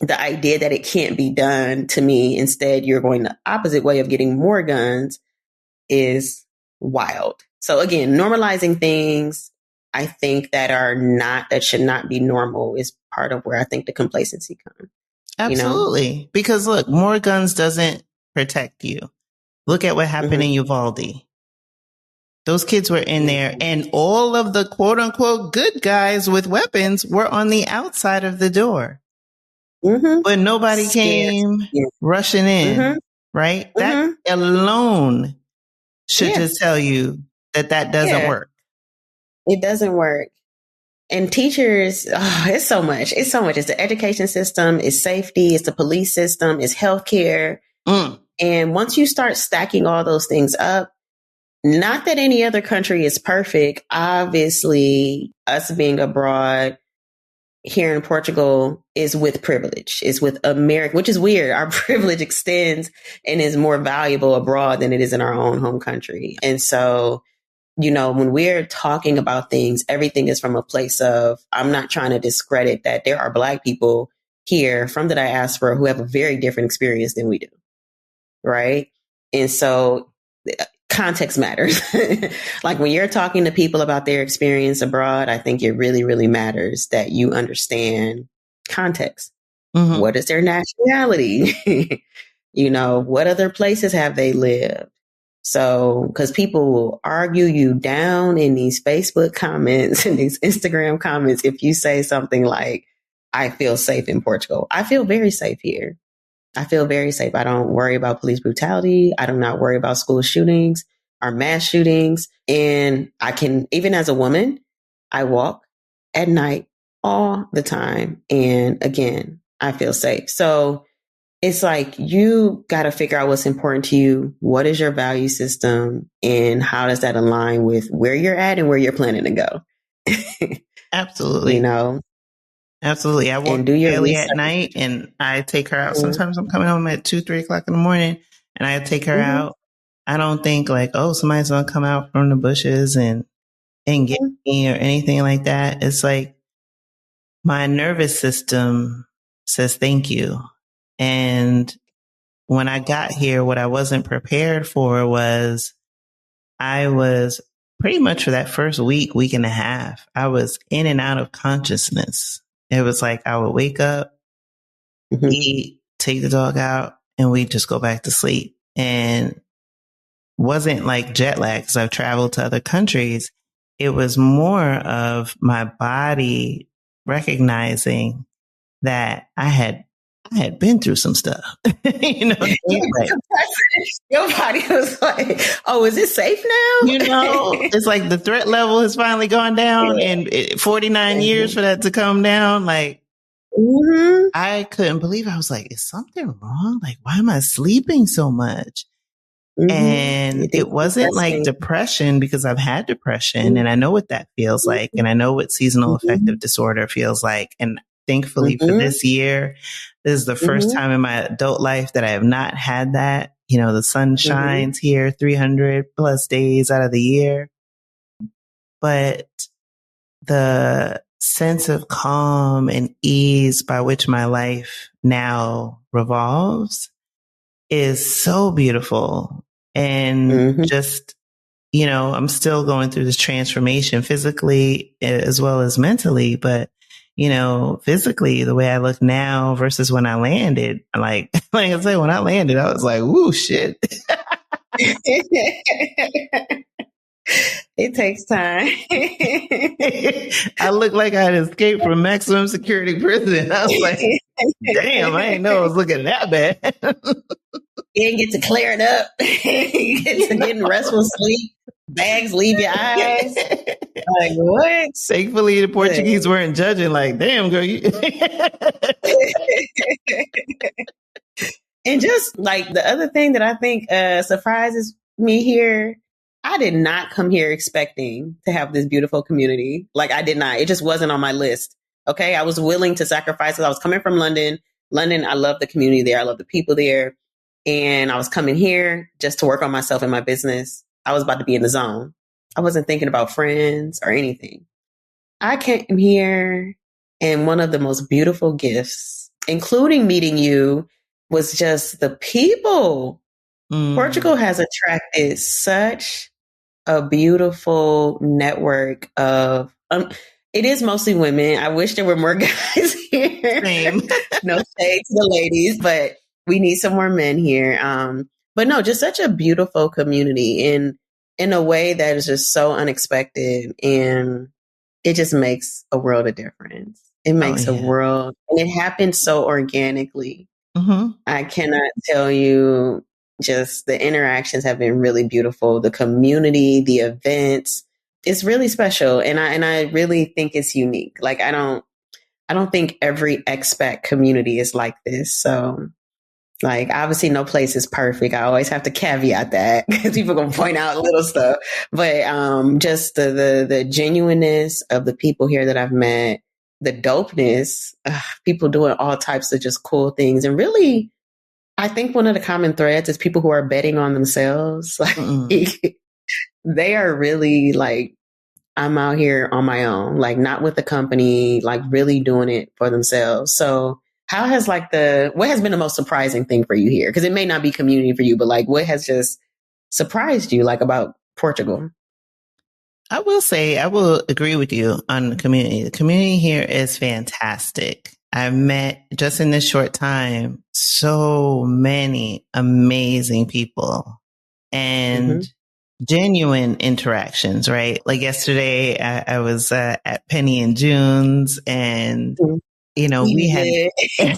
the idea that it can't be done, to me, instead, you're going the opposite way of getting more guns is wild. So again, normalizing things, I think that should not be normal is part of where I think the complacency comes. Absolutely. Because look, more guns doesn't protect you. Look at what happened in Uvalde. Those kids were in there and all of the quote unquote good guys with weapons were on the outside of the door. Mm-hmm. But nobody came rushing in, right? That alone should just tell you that doesn't work. It doesn't work. And teachers, it's so much. It's so much. It's the education system, it's safety, it's the police system, it's healthcare. And once you start stacking all those things up, not that any other country is perfect. Obviously, us being abroad here in Portugal is with privilege, is with America, which is weird. Our privilege extends and is more valuable abroad than it is in our own home country. And so, when we're talking about things, everything is from a place of, I'm not trying to discredit that there are Black people here from the diaspora who have a very different experience than we do. Right. And so context matters. Like when you're talking to people about their experience abroad, I think it really, really matters that you understand context. Mm-hmm. What is their nationality? What other places have they lived? So, because people will argue you down in these Facebook comments and these Instagram comments if you say something like, I feel safe in Portugal. I feel very safe here. I feel very safe. I don't worry about police brutality. I do not worry about school shootings or mass shootings. And I can, even as a woman, I walk at night all the time. And again, I feel safe. So it's like you got to figure out what's important to you. What is your value system? And how does that align with where you're at and where you're planning to go? Absolutely. Absolutely. I walk daily at night and I take her out. Sometimes I'm coming home at 2, 3 o'clock in the morning and I take her out. I don't think like, oh, somebody's going to come out from the bushes and get me or anything like that. It's like my nervous system says thank you. And when I got here, what I wasn't prepared for was I was pretty much for that first week and a half, I was in and out of consciousness. It was like I would wake up, eat, take the dog out, and we'd just go back to sleep. And wasn't like jet lag because I've traveled to other countries. It was more of my body recognizing that I had been through some stuff. Your body was like, oh, is it safe now? It's like the threat level has finally gone down and 49 years for that to come down. Like, I couldn't believe it. I was like, is something wrong? Like, why am I sleeping so much? And it wasn't like depression because I've had depression and I know what that feels like. And I know what seasonal affective disorder feels like. And thankfully for this year, this is the first time in my adult life that I have not had that. The sun shines here 300 plus days out of the year. But the sense of calm and ease by which my life now revolves is so beautiful. And just, I'm still going through this transformation physically as well as mentally, but physically, the way I look now versus when I landed, like I said, when I landed, I was like, woo, shit. It takes time. I looked like I had escaped from maximum security prison. I was like, damn, I didn't know I was looking that bad. You didn't get to clear it up. You get to get restful sleep. Bags leave your eyes. Like, what? Thankfully, the Portuguese weren't judging like, damn, girl. And just like the other thing that I think surprises me here, I did not come here expecting to have this beautiful community. Like, I did not. It just wasn't on my list. Okay. I was willing to sacrifice because I was coming from London. I love the community there. I love the people there. And I was coming here just to work on myself and my business. I was about to be in the zone. I wasn't thinking about friends or anything. I came here and one of the most beautiful gifts, including meeting you, was just the people. Portugal has attracted such a beautiful network of, it is mostly women. I wish there were more guys here. Same. No shade to the ladies, but we need some more men here. But no, just such a beautiful community in a way that is just so unexpected. And it just makes a world of difference. It makes a world, and it happens so organically. I cannot tell you, just the interactions have been really beautiful. The community, the events, it's really special. And I really think it's unique. Like, I don't think every expat community is like this. So, like, obviously no place is perfect. I always have to caveat that because people are going to point out little stuff. But just the genuineness of the people here that I've met, the dopeness, people doing all types of just cool things. And really, I think one of the common threads is people who are betting on themselves. Like, they are really like, I'm out here on my own, like not with the company, like really doing it for themselves. So how has what has been the most surprising thing for you here? Because it may not be community for you, but like what has just surprised you like about Portugal? I will say, I will agree with you on the community. The community here is fantastic. I've met just in this short time so many amazing people and genuine interactions, right? Like yesterday, I was at Penny and June's and, you know, we had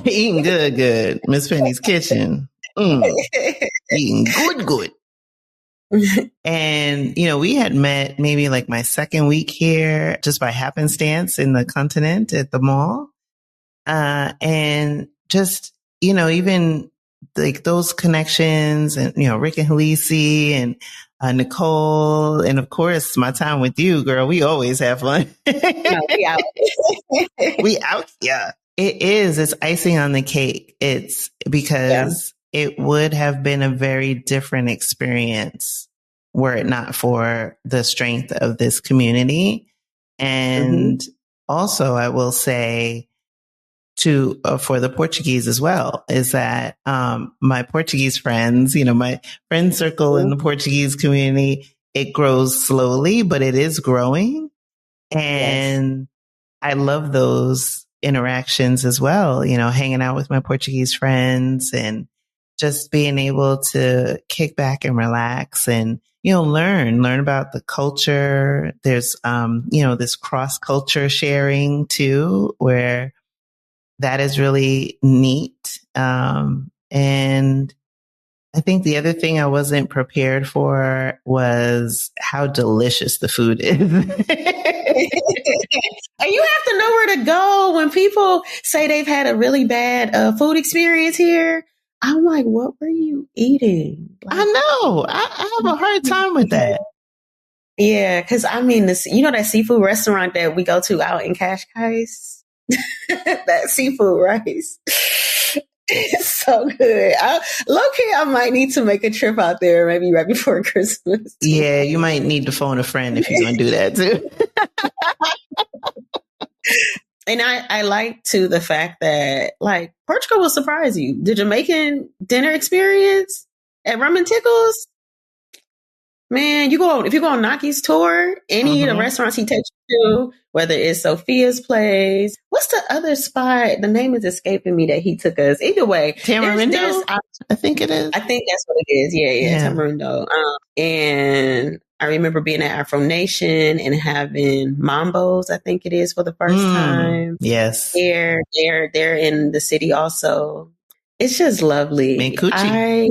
eating good. Miss Penny's kitchen. Eating good. And, you know, we had met maybe like my second week here just by happenstance in the continent at the mall. And just, you know, even like those connections and, you know, Rick and Halisi and Nicole. And of course, my time with you, girl, we always have fun. No, we out. We out. Yeah, it is. It's icing on the cake. It's because it would have been a very different experience were it not for the strength of this community. And also, I will say to for the Portuguese as well, is that my Portuguese friends, you know, my friend circle in the Portuguese community, it grows slowly, but it is growing. And I love those interactions as well, you know, hanging out with my Portuguese friends and just being able to kick back and relax and, you know, learn about the culture. There's, you know, this cross culture sharing too, where that is really neat. And I think the other thing I wasn't prepared for was how delicious the food is. And you have to know where to go when people say they've had a really bad food experience here. I'm like, what were you eating? Like, I know. I have a hard time with that. Yeah, because I mean, this, you know, that seafood restaurant that we go to out in Cascais? That seafood rice. It's so good. Low-key, I might need to make a trip out there maybe right before Christmas. Yeah, you might need to phone a friend if you're going to do that too. And I like too the fact that like Portugal will surprise you. The Jamaican dinner experience at Rum and Tickles, man, if you go on Naki's tour, any of the restaurants he takes you to, whether it's Sophia's place, what's the other spot? The name is escaping me that he took us. Either way, Tamarindo, I think it is. I think that's what it is. Yeah. Tamarindo. And I remember being at Afro Nation and having Mambos, I think it is, for the first time. Yes. They're in the city also. It's just lovely. Mancucci.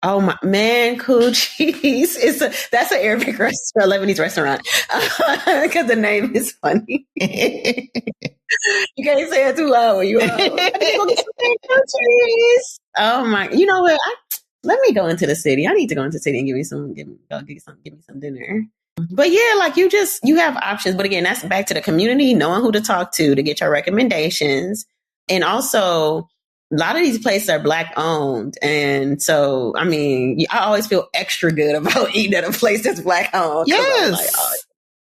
Oh my man, Coochie's. That's an Arabic restaurant, Lebanese restaurant. Because the name is funny. You can't say it too loud when you out. I need to go get some Coochie's. Oh my, you know what? Let me go into the city. I need to go into the city and give me some dinner. But yeah, like you have options. But again, that's back to the community, knowing who to talk to get your recommendations. And also, a lot of these places are Black owned. And so, I mean, I always feel extra good about eating at a place that's Black owned. Yes. Like,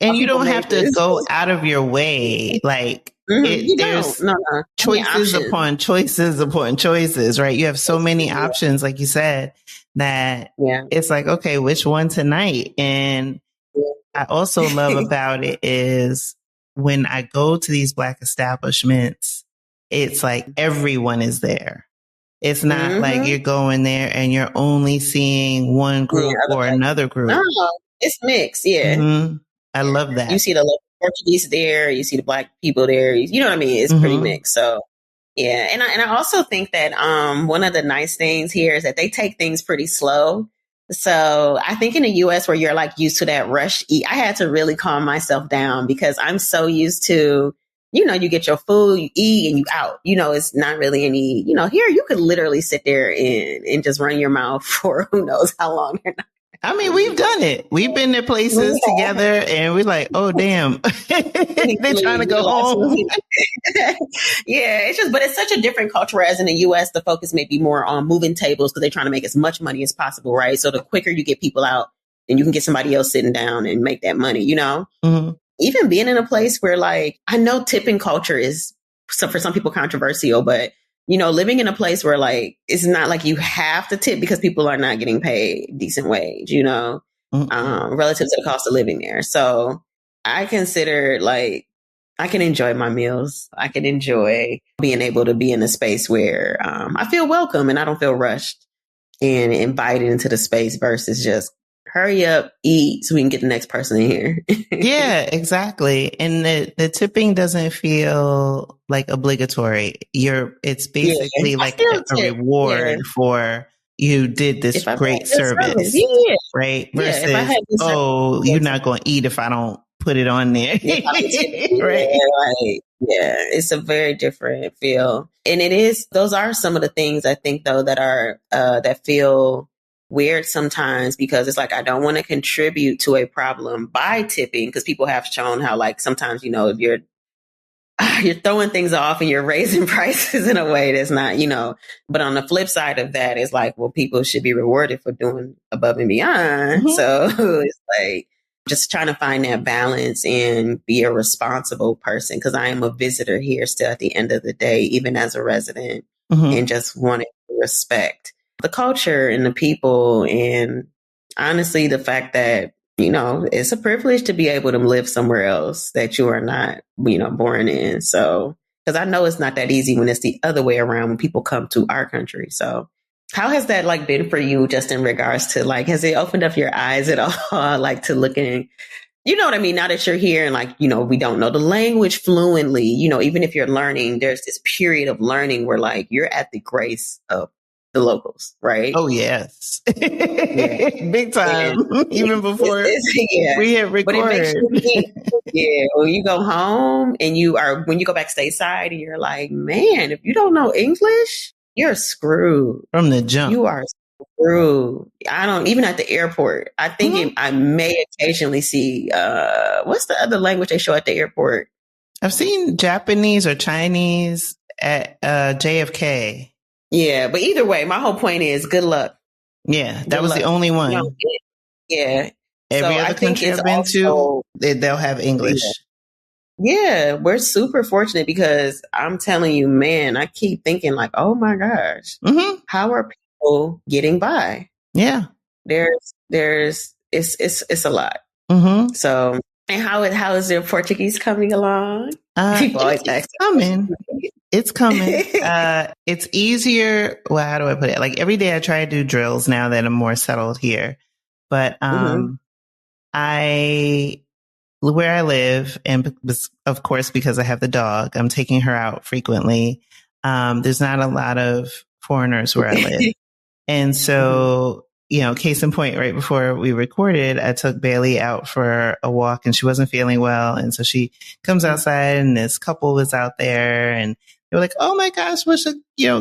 and you don't have to go out of your way. Like, there's choices upon choices upon choices, right? You have so many options, like you said, that it's like, okay, which one tonight? And I also love about it is when I go to these Black establishments, it's like everyone is there. It's not like you're going there and you're only seeing one group or another group. No, it's mixed. Yeah. I love that. You see the local Portuguese there, you see the Black people there. You know what I mean? It's pretty mixed. So yeah. And I also think that one of the nice things here is that they take things pretty slow. So I think in the US where you're like used to that rush eat, I had to really calm myself down because I'm so used to, you know, you get your food, you eat and you out. You know, it's not really any, you know, here you could literally sit there and just run your mouth for who knows how long. I mean, we've done it. We've been to places together and we're like, oh, damn, they're trying to go home. Yeah, but it's such a different culture. Whereas in the US, the focus may be more on moving tables because they're trying to make as much money as possible, right? So the quicker you get people out, then you can get somebody else sitting down and make that money, you know? Even being in a place where like, I know tipping culture is for some people controversial, but living in a place where like, it's not like you have to tip because people are not getting paid decent wage, relative to the cost of living there. So I consider like, I can enjoy my meals. I can enjoy being able to be in a space where I feel welcome and I don't feel rushed and invited into the space versus just hurry up, eat so we can get the next person in here. Yeah, exactly. And the tipping doesn't feel like obligatory. It's basically like a reward for you did this great service. Right? Versus, you're not going to eat if I don't put it on there. Right. Yeah. It's a very different feel. And those are some of the things I think though that are, that feel weird sometimes because it's like, I don't want to contribute to a problem by tipping because people have shown how like sometimes, if you're throwing things off and you're raising prices in a way that's not, but on the flip side of that, it's like, well, people should be rewarded for doing above and beyond. Mm-hmm. So it's like just trying to find that balance and be a responsible person because I am a visitor here still at the end of the day, even as a resident, and just wanting to respect the culture and the people. And honestly, the fact that, it's a privilege to be able to live somewhere else that you are not, born in. So, because I know it's not that easy when it's the other way around when people come to our country. So how has that like been for you just in regards to like, has it opened up your eyes at all, like to looking, you know what I mean? Now that you're here and like, we don't know the language fluently, even if you're learning, there's this period of learning where like you're at the grace of the locals, right? Oh, yes. Big time. Even before we had recorded. When you go home and when you go back stateside and you're like, man, if you don't know English, you're screwed. From the jump. You are screwed. Even at the airport, I think I may occasionally see, what's the other language they show at the airport? I've seen Japanese or Chinese at JFK. Yeah, but either way, my whole point is good luck. Yeah, that was the only one. Yeah. Every other country I've been to, they'll have English. Yeah, we're super fortunate because I'm telling you, man, I keep thinking like, oh my gosh, how are people getting by? Yeah. It's a lot. So, and how is your Portuguese coming along? It's coming. It's coming. It's easier. Well, how do I put it? Like every day I try to do drills now that I'm more settled here. But where I live, and of course, because I have the dog, I'm taking her out frequently. There's not a lot of foreigners where I live. And so, case in point, right before we recorded, I took Bailey out for a walk and she wasn't feeling well. And so she comes outside and this couple was out there and they were like, oh my gosh, what's a,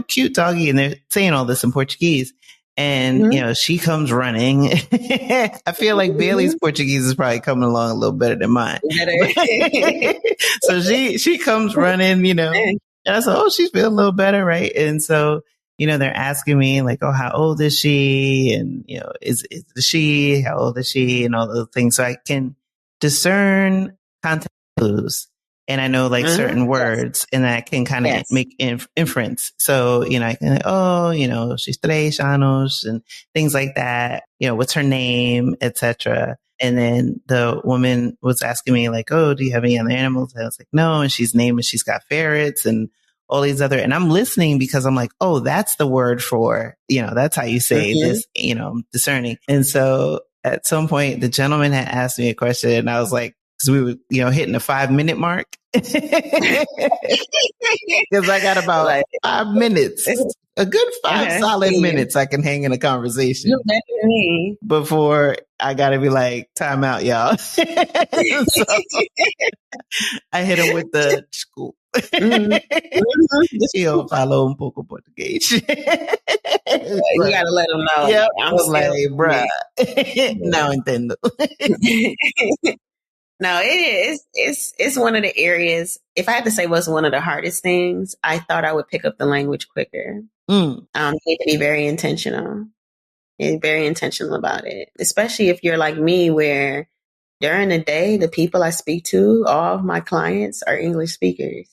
cute doggy. And they're saying all this in Portuguese. And, she comes running. I feel like Bailey's Portuguese is probably coming along a little better than mine. So she comes running, and I said, oh, she's feeling a little better. Right. And so, they're asking me like, oh, how old is she? And, is she, how old is she? And all those things. So I can discern context clues. And I know like certain words and I can kind of make inference. So, I can, she's 3 años and things like that. What's her name, etc. And then the woman was asking me like, oh, do you have any other animals? And I was like, no. And she's got ferrets and all these other, and I'm listening because I'm like, oh, that's the word for, that's how you say this, discerning. And so at some point the gentleman had asked me a question and I was like, because we were, hitting the 5-minute mark. Because I got about 5 minutes, a good 5 solid minutes I can hang in a conversation before I got to be like, time out, y'all. So I hit him with the school. Yo falo un poco portugués. You gotta let them know. Yeah, I was like, bruh, now entiendo. No, it's one of the areas. If I had to say what's one of the hardest things, I thought I would pick up the language quicker. You need to be very intentional. Very intentional about it, especially if you're like me, where during the day, the people I speak to, all of my clients are English speakers.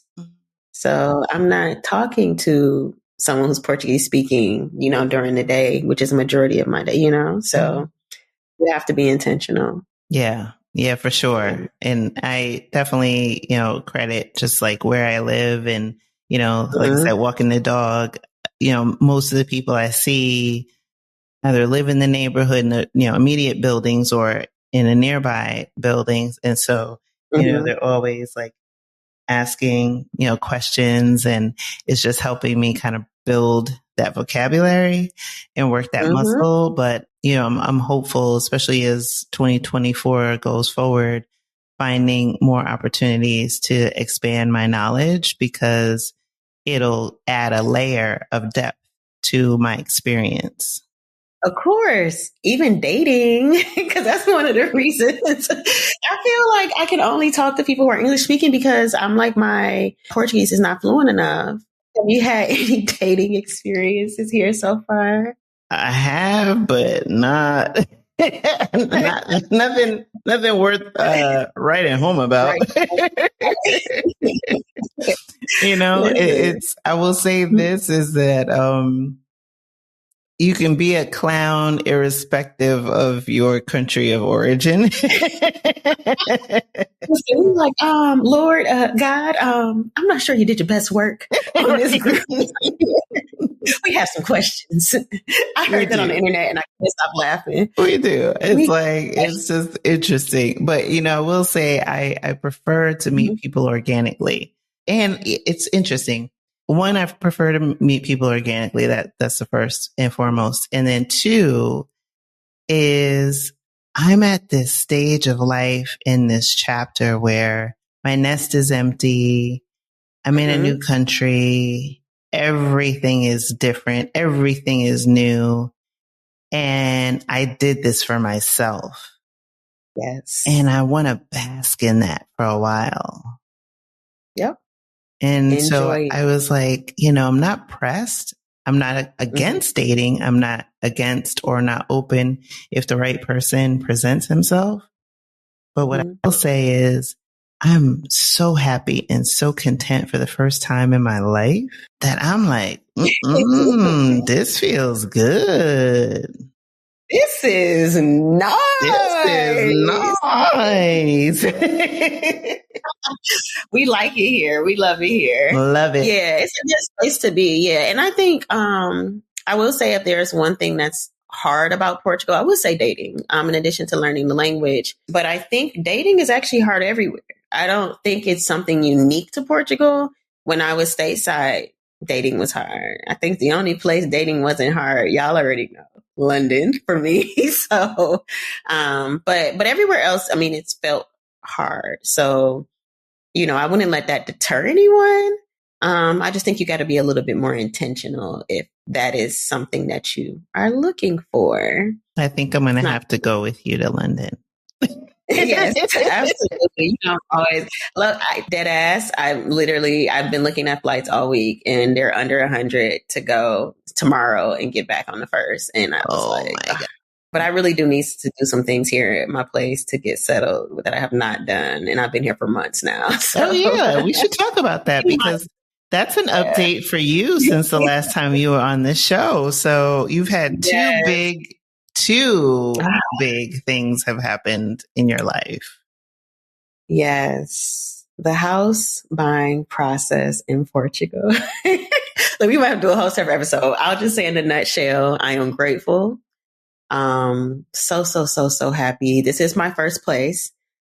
So I'm not talking to someone who's Portuguese speaking, during the day, which is a majority of my day, so we have to be intentional. Yeah. Yeah, for sure. And I definitely, credit just like where I live and, like I said, walking the dog, most of the people I see either live in the neighborhood in the, immediate buildings or in the nearby buildings. And so, they're always like asking, questions, and it's just helping me kind of build that vocabulary and work that muscle. But, I'm hopeful, especially as 2024 goes forward, finding more opportunities to expand my knowledge because it'll add a layer of depth to my experience. Of course, even dating, because that's one of the reasons I feel like I can only talk to people who are English speaking because I'm like, my Portuguese is not fluent enough. Have you had any dating experiences here so far? I have, but not nothing worth writing home about. It's I will say this is that you can be a clown irrespective of your country of origin. Like, Lord, God, I'm not sure you did your best work on this group. We have some questions. I heard that on the internet and I couldn't stop laughing. We do. It's just interesting. But, I will say I prefer to meet people organically. And it's interesting. One, I prefer to meet people organically. That's the first and foremost. And then two is I'm at this stage of life in this chapter where my nest is empty. I'm in a new country. Everything is different. Everything is new. And I did this for myself. Yes. And I want to bask in that for a while. Yep. And so I was like, I'm not pressed. I'm not against dating. I'm not against or not open if the right person presents himself. But what I will say is I'm so happy and so content for the first time in my life that I'm like, this feels good. This is nice. We like it here. We love it here. Love it. Yeah, it's a good place to be. Yeah. And I think I will say if there's one thing that's hard about Portugal, I would say dating, in addition to learning the language. But I think dating is actually hard everywhere. I don't think it's something unique to Portugal. When I was stateside, dating was hard. I think the only place dating wasn't hard, y'all already know, London for me. So, but everywhere else, I mean, it's felt hard. So, I wouldn't let that deter anyone. I just think you got to be a little bit more intentional if that is something that you are looking for. I think I'm going to have to go with you to London. Yes, absolutely. Always look, dead ass. I've been looking at flights all week and they're under 100 to go tomorrow and get back on the first. And I was my God. But I really do need to do some things here at my place to get settled that I have not done. And I've been here for months now. So. Oh yeah, we should talk about that because that's an update for you since the last time you were on this show. So you've had two big things have happened in your life. Yes. The house buying process in Portugal. We might have to do a whole separate episode. I'll just say in a nutshell, I am grateful. So happy. This is my first place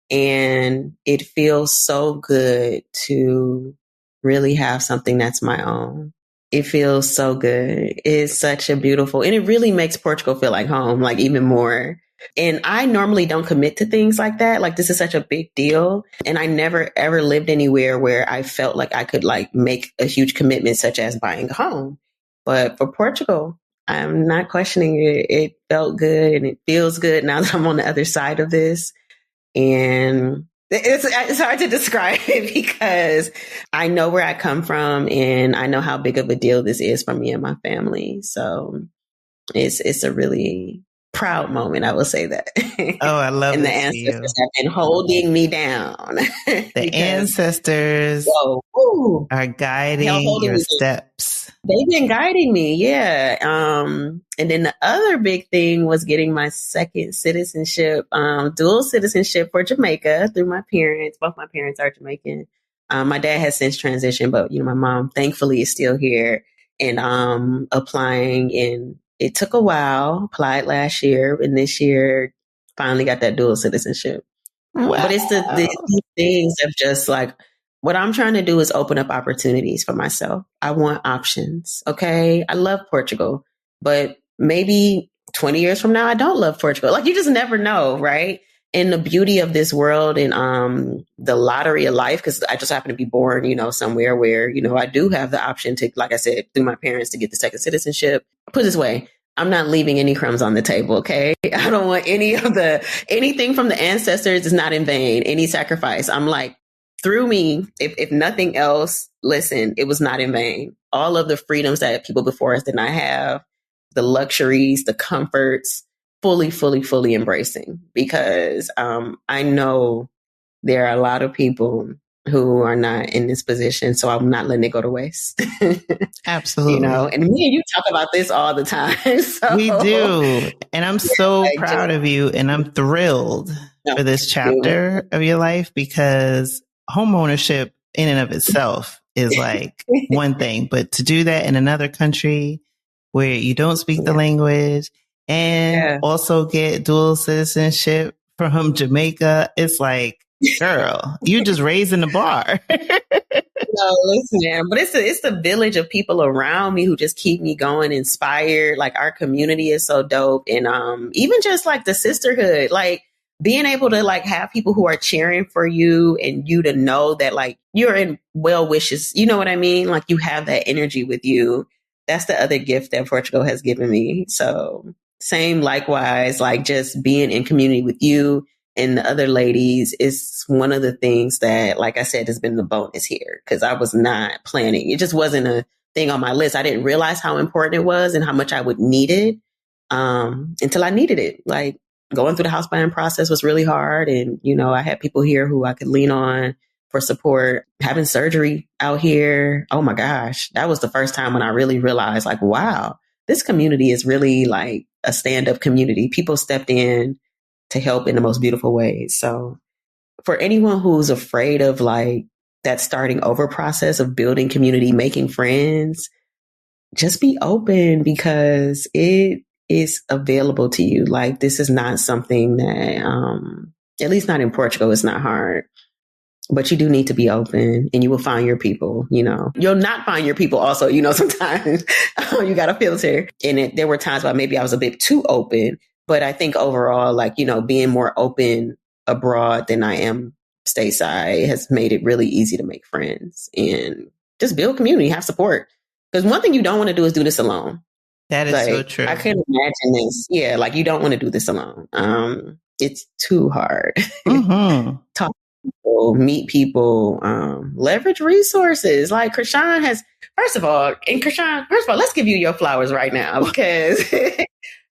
and it feels so good to really have something that's my own. It feels so good. It's such a beautiful, and it really makes Portugal feel like home, like even more. And I normally don't commit to things like that. Like this is such a big deal. And I never ever lived anywhere where I felt like I could like make a huge commitment such as buying a home. But for Portugal, I'm not questioning it. It felt good and it feels good now that I'm on the other side of this. And it's hard to describe it because I know where I come from and I know how big of a deal this is for me and my family. So it's a really proud moment. I will say that. Oh, I love it. And the ancestors have been holding me down. The ancestors are guiding your steps. They've been guiding me. Yeah. And then the other big thing was getting my second citizenship, dual citizenship for Jamaica through my parents. Both my parents are Jamaican. My dad has since transitioned, but my mom thankfully is still here and, applying, and it took a while, applied last year, and this year finally got that dual citizenship. Wow. But it's these things of just like, what I'm trying to do is open up opportunities for myself. I want options. Okay. I love Portugal, but maybe 20 years from now, I don't love Portugal. Like, you just never know. Right. And the beauty of this world and, the lottery of life, because I just happen to be born, somewhere where, I do have the option to, like I said, through my parents to get the second citizenship. Put it this way, I'm not leaving any crumbs on the table. Okay. I don't want anything from the ancestors is not in vain. Any sacrifice. I'm like, through me, if nothing else, listen, it was not in vain. All of the freedoms that people before us did not have, the luxuries, the comforts, fully embracing, because I know there are a lot of people who are not in this position. So I'm not letting it go to waste. Absolutely. And me and you talk about this all the time. So, we do. And I'm so proud of you. And I'm thrilled for this chapter of your life, because home ownership in and of itself is like one thing, but to do that in another country where you don't speak the language and also get dual citizenship from Jamaica, it's like, girl, you just raising the bar. No, listen, man, but it's the village of people around me who just keep me going, inspired. Like, our community is so dope. And even just like the sisterhood, like, being able to like have people who are cheering for you and you to know that like you're in well wishes, you know what I mean? Like, you have that energy with you. That's the other gift that Portugal has given me. So same, likewise, like just being in community with you and the other ladies is one of the things that, like I said, has been the bonus here, because I was not planning. It just wasn't a thing on my list. I didn't realize how important it was and how much I would need it until I needed it. Like, going through the house buying process was really hard. And, I had people here who I could lean on for support. Having surgery out here, oh my gosh, that was the first time when I really realized, like, wow, this community is really like a stand-up community. People stepped in to help in the most beautiful ways. So for anyone who's afraid of like that starting over process of building community, making friends, just be open, because it is available to you. Like, this is not something that, at least not in Portugal, it's not hard, but you do need to be open and you will find your people. You'll not find your people also, sometimes you got to filter. And there were times where maybe I was a bit too open, but I think overall, like, being more open abroad than I am stateside has made it really easy to make friends and just build community, have support. Because one thing you don't want to do is do this alone. That is like, so true. I couldn't imagine this. Yeah, like, you don't want to do this alone. It's too hard. Mm-hmm. Talk to people, meet people, leverage resources. Like, Chrishan has, first of all, let's give you your flowers right now, because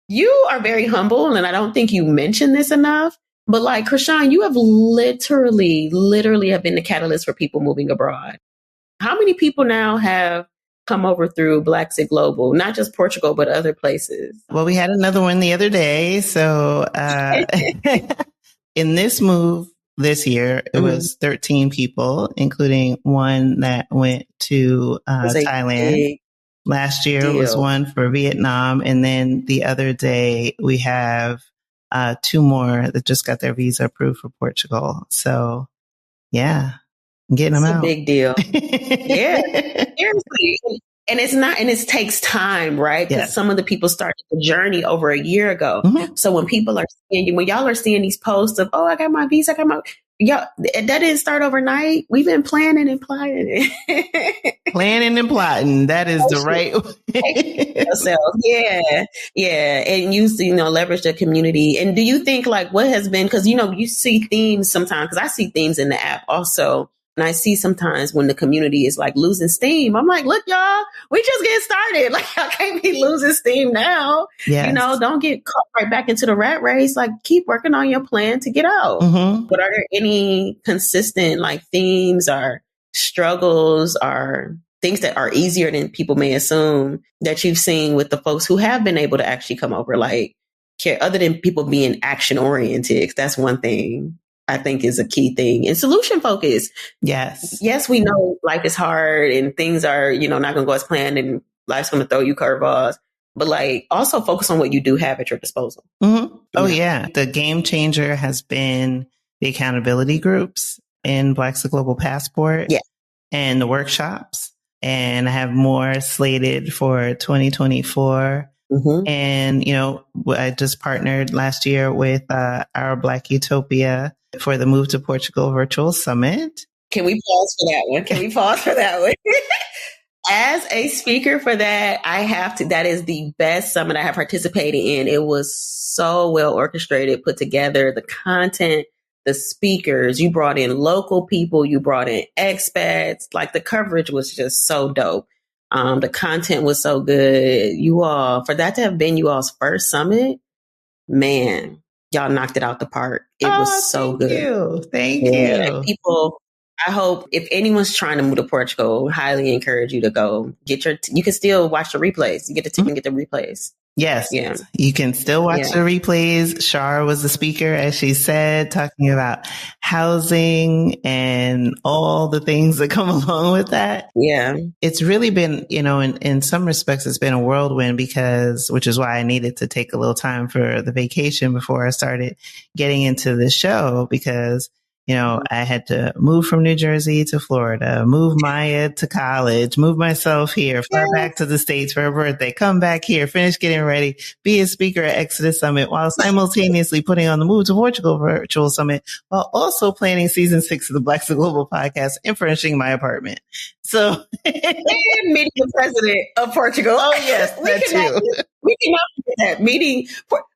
you are very humble, and I don't think you mentioned this enough. But like, Chrishan, you have literally have been the catalyst for people moving abroad. How many people now have come over through Blaxit Global, not just Portugal, but other places? Well, we had another one the other day. So in this move this year, it was 13 people, including one that went to Thailand. Last year was one for Vietnam. And then the other day we have 2 more that just got their visa approved for Portugal. So yeah. Getting them out. It's a big deal. Yeah, seriously. And it takes time, right? Because some of the people started the journey over a year ago. Mm-hmm. So when people are seeing you, when y'all are seeing these posts of, oh, I got my visa, y'all, that didn't start overnight. We've been planning and plotting. Planning and plotting. That is the right way. Yeah. And use, leverage the community. And do you think like what has been, because, you see themes sometimes, because I see themes in the app also. And I see sometimes when the community is like losing steam, I'm like, look, y'all, we just get started. Like, y'all can't be losing steam now. Yes. Don't get caught right back into the rat race. Like, keep working on your plan to get out. Mm-hmm. But are there any consistent like themes or struggles or things that are easier than people may assume that you've seen with the folks who have been able to actually come over, like other than people being action oriented. That's one thing I think is a key thing, and solution focused. Yes, we know life is hard and things are, not going to go as planned and life's going to throw you curveballs, but like also focus on what you do have at your disposal. Mm-hmm. Oh yeah. The game changer has been the accountability groups in Blaxit Global Passport and the workshops. And I have more slated for 2024. Mm-hmm. And, I just partnered last year with our Black Utopia for the Move to Portugal Virtual Summit. Can we pause for that one? As a speaker for that, that is the best summit I have participated in. It was so well orchestrated, put together, the content, the speakers, you brought in local people, you brought in expats, like the coverage was just so dope. The content was so good. You all, for that to have been you all's first summit, man, y'all knocked it out the park. It was so good. Thank you. People, I hope if anyone's trying to move to Portugal, highly encourage you to go you can still watch the replays. You get the tip and get the replays. Yes. Yeah. You can still watch the replays. Shar was the speaker, as she said, talking about housing and all the things that come along with that. Yeah. It's really been, in some respects, it's been a whirlwind which is why I needed to take a little time for the vacation before I started getting into the show, because I had to move from New Jersey to Florida, move Maya to college, move myself here, fly back to the States for her birthday, come back here, finish getting ready, be a speaker at Exodus Summit while simultaneously putting on the Move to Portugal Virtual Summit, while also planning season 6 of the Blaxit Global Podcast and furnishing my apartment. So, and meeting the president of Portugal. Oh yes, that too. We cannot forget that meeting.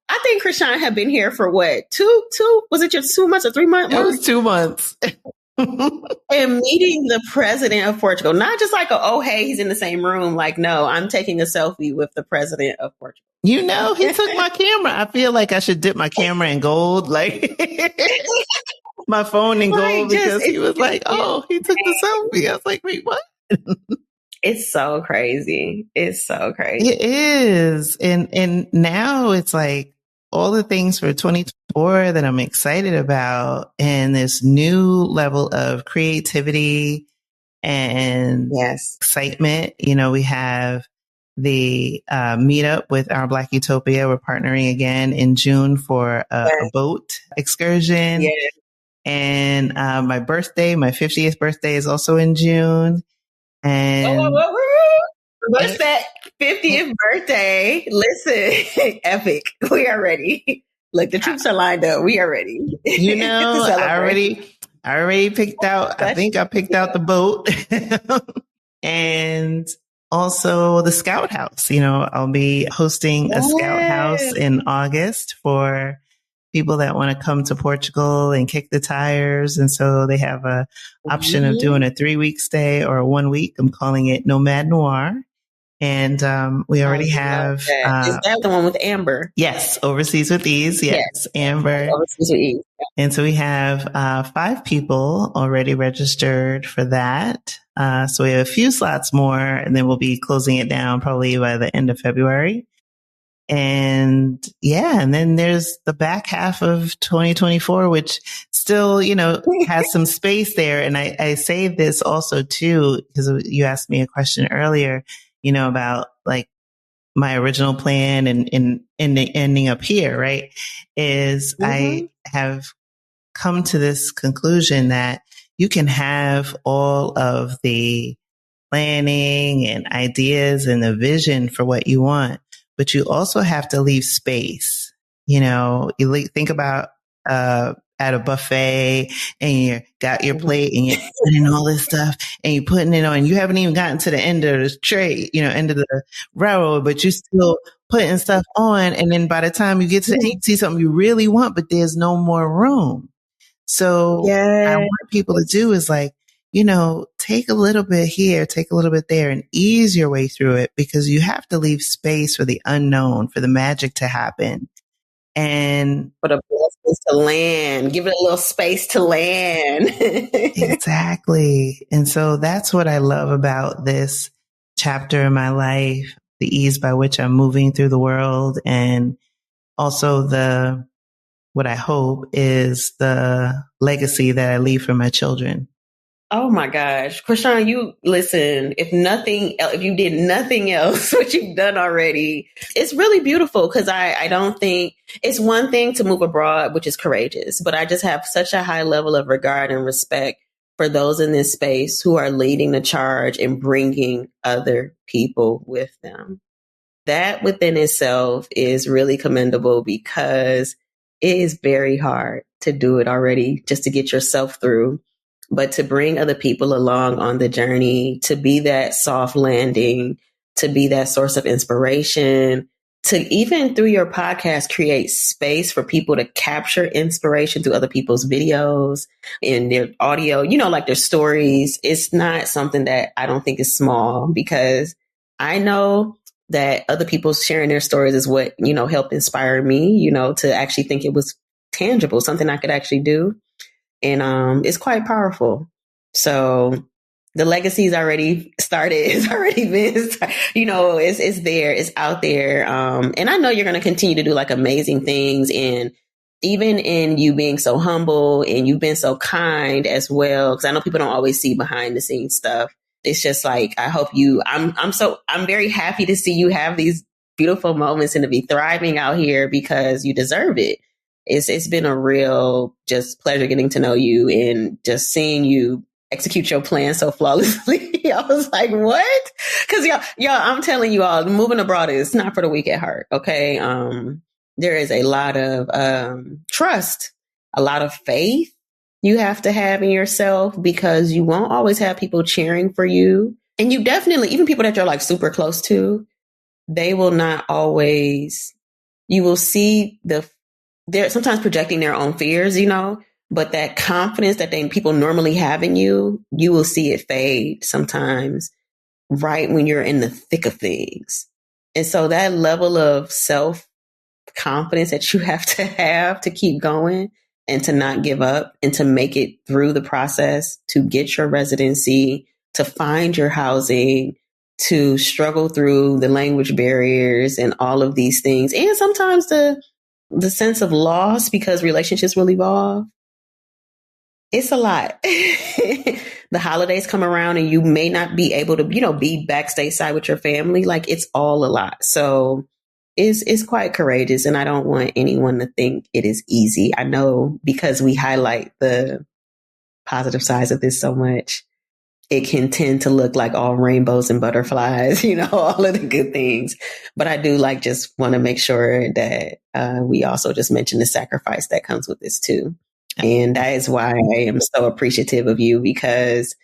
I think Chrishan had been here for what? Two? Was it just 2 months or 3 months? It was 2 months. And meeting the president of Portugal, not just like, hey, he's in the same room. Like, no, I'm taking a selfie with the president of Portugal. He took my camera. I feel like I should dip my camera in gold, like my phone in gold, because he was like, he took the selfie. I was like, wait, what? It's so crazy. It's so crazy. It is. And now it's like all the things for 2024 that I'm excited about, and this new level of creativity and excitement. We have the meetup with our Black Utopia. We're partnering again in June for a boat excursion. Yes. And my 50th birthday is also in June. And what's that 50th birthday? Listen, epic. We are ready. Look, the troops are lined up. We are ready. I already picked out. I think I picked out the boat, and also the Scout House. I'll be hosting a Scout House in August for people that want to come to Portugal and kick the tires. And so they have a option of doing a 3-week stay or a 1 week. I'm calling it Nomad Noir. And we already have... Is that the one with Amber? Yes, Overseas with Ease. Yes, Amber. Overseas with Ease. And so we have 5 people already registered for that. So we have a few slots more, and then we'll be closing it down probably by the end of February. And and then there's the back half of 2024, which still, has some space there. And I say this also too, because you asked me a question earlier, about like my original plan and ending up here, right? I have come to this conclusion that you can have all of the planning and ideas and the vision for what you want, but you also have to leave space. You think about at a buffet and you got your plate and you're putting all this stuff and you're putting it on. You haven't even gotten to the end of the tray, end of the railroad, but you're still putting stuff on. And then by the time you get to the end, you see something you really want, but there's no more room. So what I want people to do is like, take a little bit here, take a little bit there, and ease your way through it, because you have to leave space for the unknown, for the magic to happen. And for the blessings to land, give it a little space to land. Exactly. And so that's what I love about this chapter in my life, the ease by which I'm moving through the world, and also what I hope is the legacy that I leave for my children. Oh my gosh. Chrishan, you listen, if you did nothing else, what you've done already, it's really beautiful, because I don't think it's one thing to move abroad, which is courageous, but I just have such a high level of regard and respect for those in this space who are leading the charge and bringing other people with them. That within itself is really commendable, because it is very hard to do it already, just to get yourself through. But to bring other people along on the journey, to be that soft landing, to be that source of inspiration, to even through your podcast, create space for people to capture inspiration through other people's videos and their audio, like their stories. It's not something that I don't think is small, because I know that other people sharing their stories is what, helped inspire me, to actually think it was tangible, something I could actually do. And it's quite powerful. So the legacy's already started. It's already been, it's there, it's out there. And I know you're going to continue to do like amazing things. And even in you being so humble, and you've been so kind as well, because I know people don't always see behind the scenes stuff. It's just like, I hope I'm very happy to see you have these beautiful moments and to be thriving out here, because you deserve it. It's been a real just pleasure getting to know you and just seeing you execute your plan so flawlessly. I was like, what? Because y'all, I'm telling you all, moving abroad is not for the weak at heart. Okay. There is a lot of trust, a lot of faith you have to have in yourself, because you won't always have people cheering for you. And you definitely, even people that you're like super close to, they will not always, you will see they're sometimes projecting their own fears, but that confidence that people normally have in you, you will see it fade sometimes right when you're in the thick of things. And so that level of self-confidence that you have to keep going and to not give up and to make it through the process, to get your residency, to find your housing, to struggle through the language barriers and all of these things. And sometimes the sense of loss, because relationships will evolve. It's a lot. The holidays come around and you may not be able to, be backstage side with your family. Like, it's all a lot. So it's quite courageous. And I don't want anyone to think it is easy. I know, because we highlight the positive sides of this so much, it can tend to look like all rainbows and butterflies, all of the good things. But I do just want to make sure that we also just mention the sacrifice that comes with this too. And that is why I am so appreciative of you, because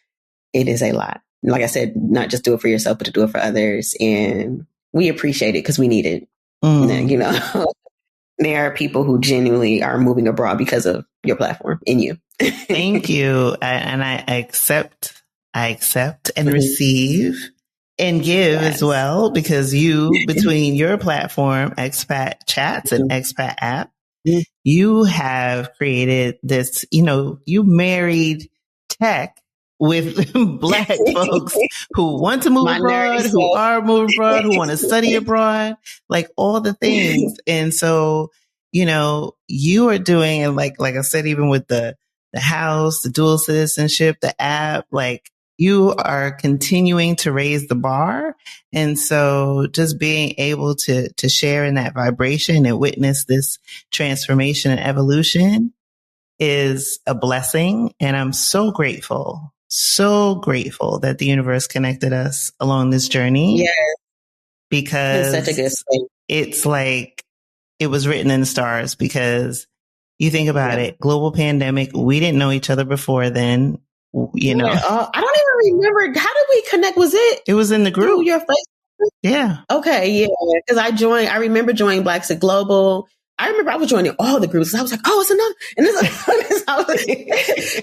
it is a lot. Like I said, not just do it for yourself, but to do it for others. And we appreciate it because we need it. There are people who genuinely are moving abroad because of your platform and you. Thank you. I accept and receive and give as well, because you, between your platform, Xpat Chats and Xpat App, you have created this, you married tech with Black folks who want to move abroad, who are moving abroad, who want to study abroad, like all the things. And so, you are doing, and like I said, even with the house, the dual citizenship, the app, like, you are continuing to raise the bar. And so just being able to share in that vibration and witness this transformation and evolution is a blessing. And I'm so grateful that the universe connected us along this journey. Yeah. Because it's such a good thing. It's like it was written in the stars, because you think about it, global pandemic, we didn't know each other before then. I don't even remember. How did we connect? It was in the group. Through your Facebook? Yeah. Okay. Yeah. Because I remember joining Blaxit Global. I remember I was joining all the groups. I was like, oh, it's another. And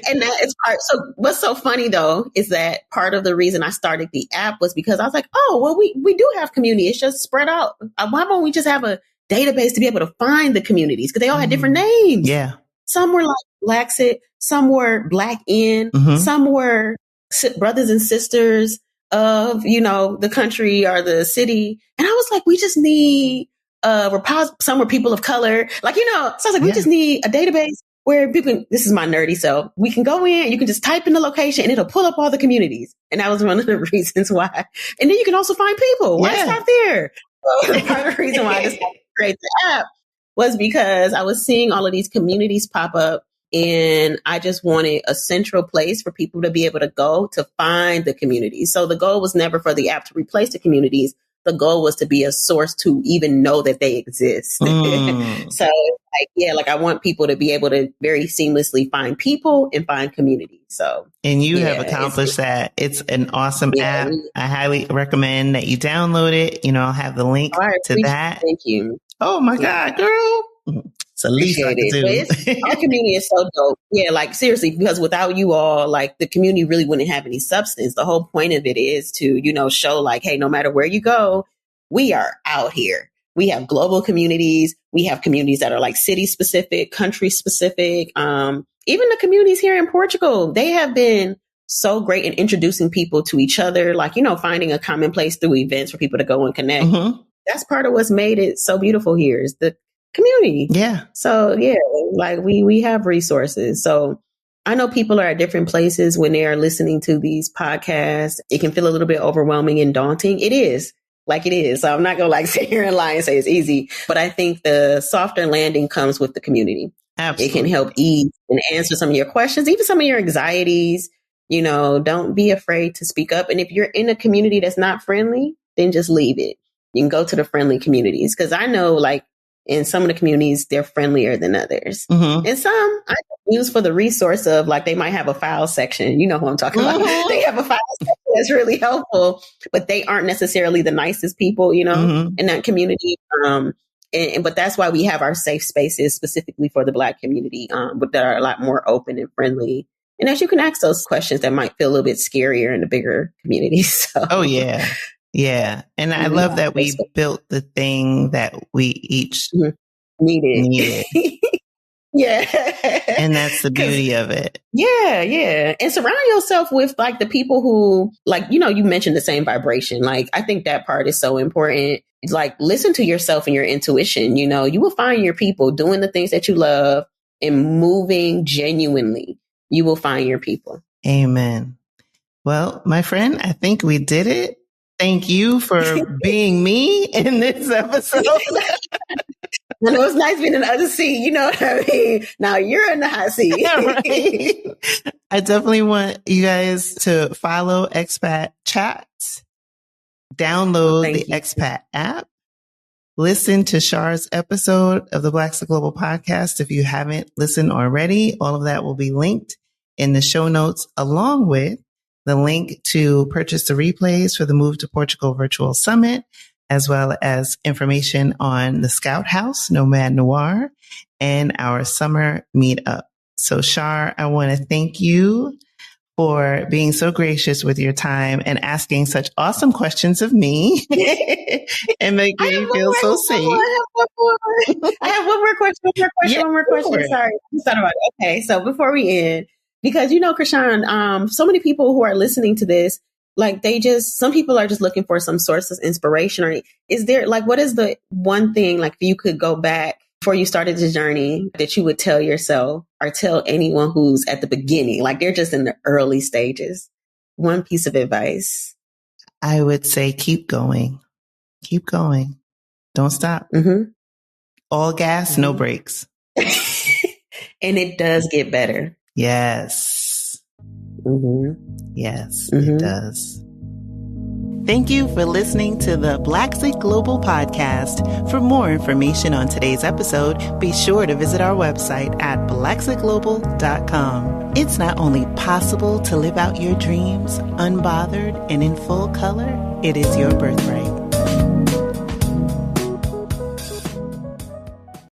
and that is part. So what's so funny though, is that part of the reason I started the app was because I was like, oh, well, we do have community. It's just spread out. Why don't we just have a database to be able to find the communities because they all had different names. Yeah. Some were like Blaxit, some were Black In, some were brothers and sisters of, the country or the city. And I was like, we just need some were people of color. Like, so I was like, we just need a database where people can, this is my nerdy self, we can go in, you can just type in the location and it'll pull up all the communities. And that was one of the reasons why. And then you can also find people. Why stop there? So part of the reason why I decided to create the app was because I was seeing all of these communities pop up and I just wanted a central place for people to be able to go to find the communities. So the goal was never for the app to replace the communities. The goal was to be a source to even know that they exist. So I want people to be able to very seamlessly find people and find communities. So, and you have accomplished that. It's an awesome app. I highly recommend that you download it. I'll have the link to that. Thank you. Oh my God, girl. It's the least I can do. Our community is so dope. Yeah, like seriously, because without you all, like the community really wouldn't have any substance. The whole point of it is to, show like, hey, no matter where you go, we are out here. We have global communities. We have communities that are like city specific, country specific. Even the communities here in Portugal, they have been so great in introducing people to each other. Like, finding a common place through events for people to go and connect. That's part of what's made it so beautiful here is the community. Yeah. So like we have resources. So I know people are at different places when they are listening to these podcasts. It can feel a little bit overwhelming and daunting. It is. So I'm not going to sit here and lie and say it's easy, but I think the softer landing comes with the community. Absolutely. It can help ease and answer some of your questions, even some of your anxieties. Don't be afraid to speak up. And if you're in a community that's not friendly, then just leave it. You can go to the friendly communities. Cause I know in some of the communities, they're friendlier than others. And some I use for the resource of they might have a file section. You know who I'm talking about. They have a file section that's really helpful, but they aren't necessarily the nicest people, in that community. But that's why we have our safe spaces specifically for the Black community, but that are a lot more open and friendly. And as you can ask those questions that might feel a little bit scarier in the bigger communities. So. Oh, yeah. Yeah. And I love that we built the thing that we each needed. Yeah. And that's the beauty of it. Yeah. Yeah. And surround yourself with the people who you mentioned the same vibration. I think that part is so important. It's listen to yourself and your intuition. You will find your people doing the things that you love and moving genuinely. You will find your people. Amen. Well, my friend, I think we did it. Thank you for being me in this episode. And it was nice being in the other seat. You know what I mean? Now you're in the hot seat. Right. I definitely want you guys to follow Xpat Chats, download the Xpat app, listen to Shar's episode of the Blaxit Global Podcast. If you haven't listened already, all of that will be linked in the show notes, along with the link to purchase the replays for the Move to Portugal Virtual Summit, as well as information on the Scout House, Nomad Noir, and our summer meetup. So Shar, I want to thank you for being so gracious with your time and asking such awesome questions of me and making me feel so safe. I have one more question. Sorry. I just thought about it. Okay. So before we end, because, Chrishan, so many people who are listening to this, some people are just looking for some source of inspiration. Or is there, what is the one thing, if you could go back before you started the journey that you would tell yourself or tell anyone who's at the beginning, they're just in the early stages? One piece of advice. I would say, keep going. Keep going. Don't stop. All gas, no brakes. And it does get better. Yes. Yes, it does. Thank you for listening to the Blaxit Global Podcast. For more information on today's episode, be sure to visit our website at blaxitglobal.com. It's not only possible to live out your dreams unbothered and in full color, it is your birthright.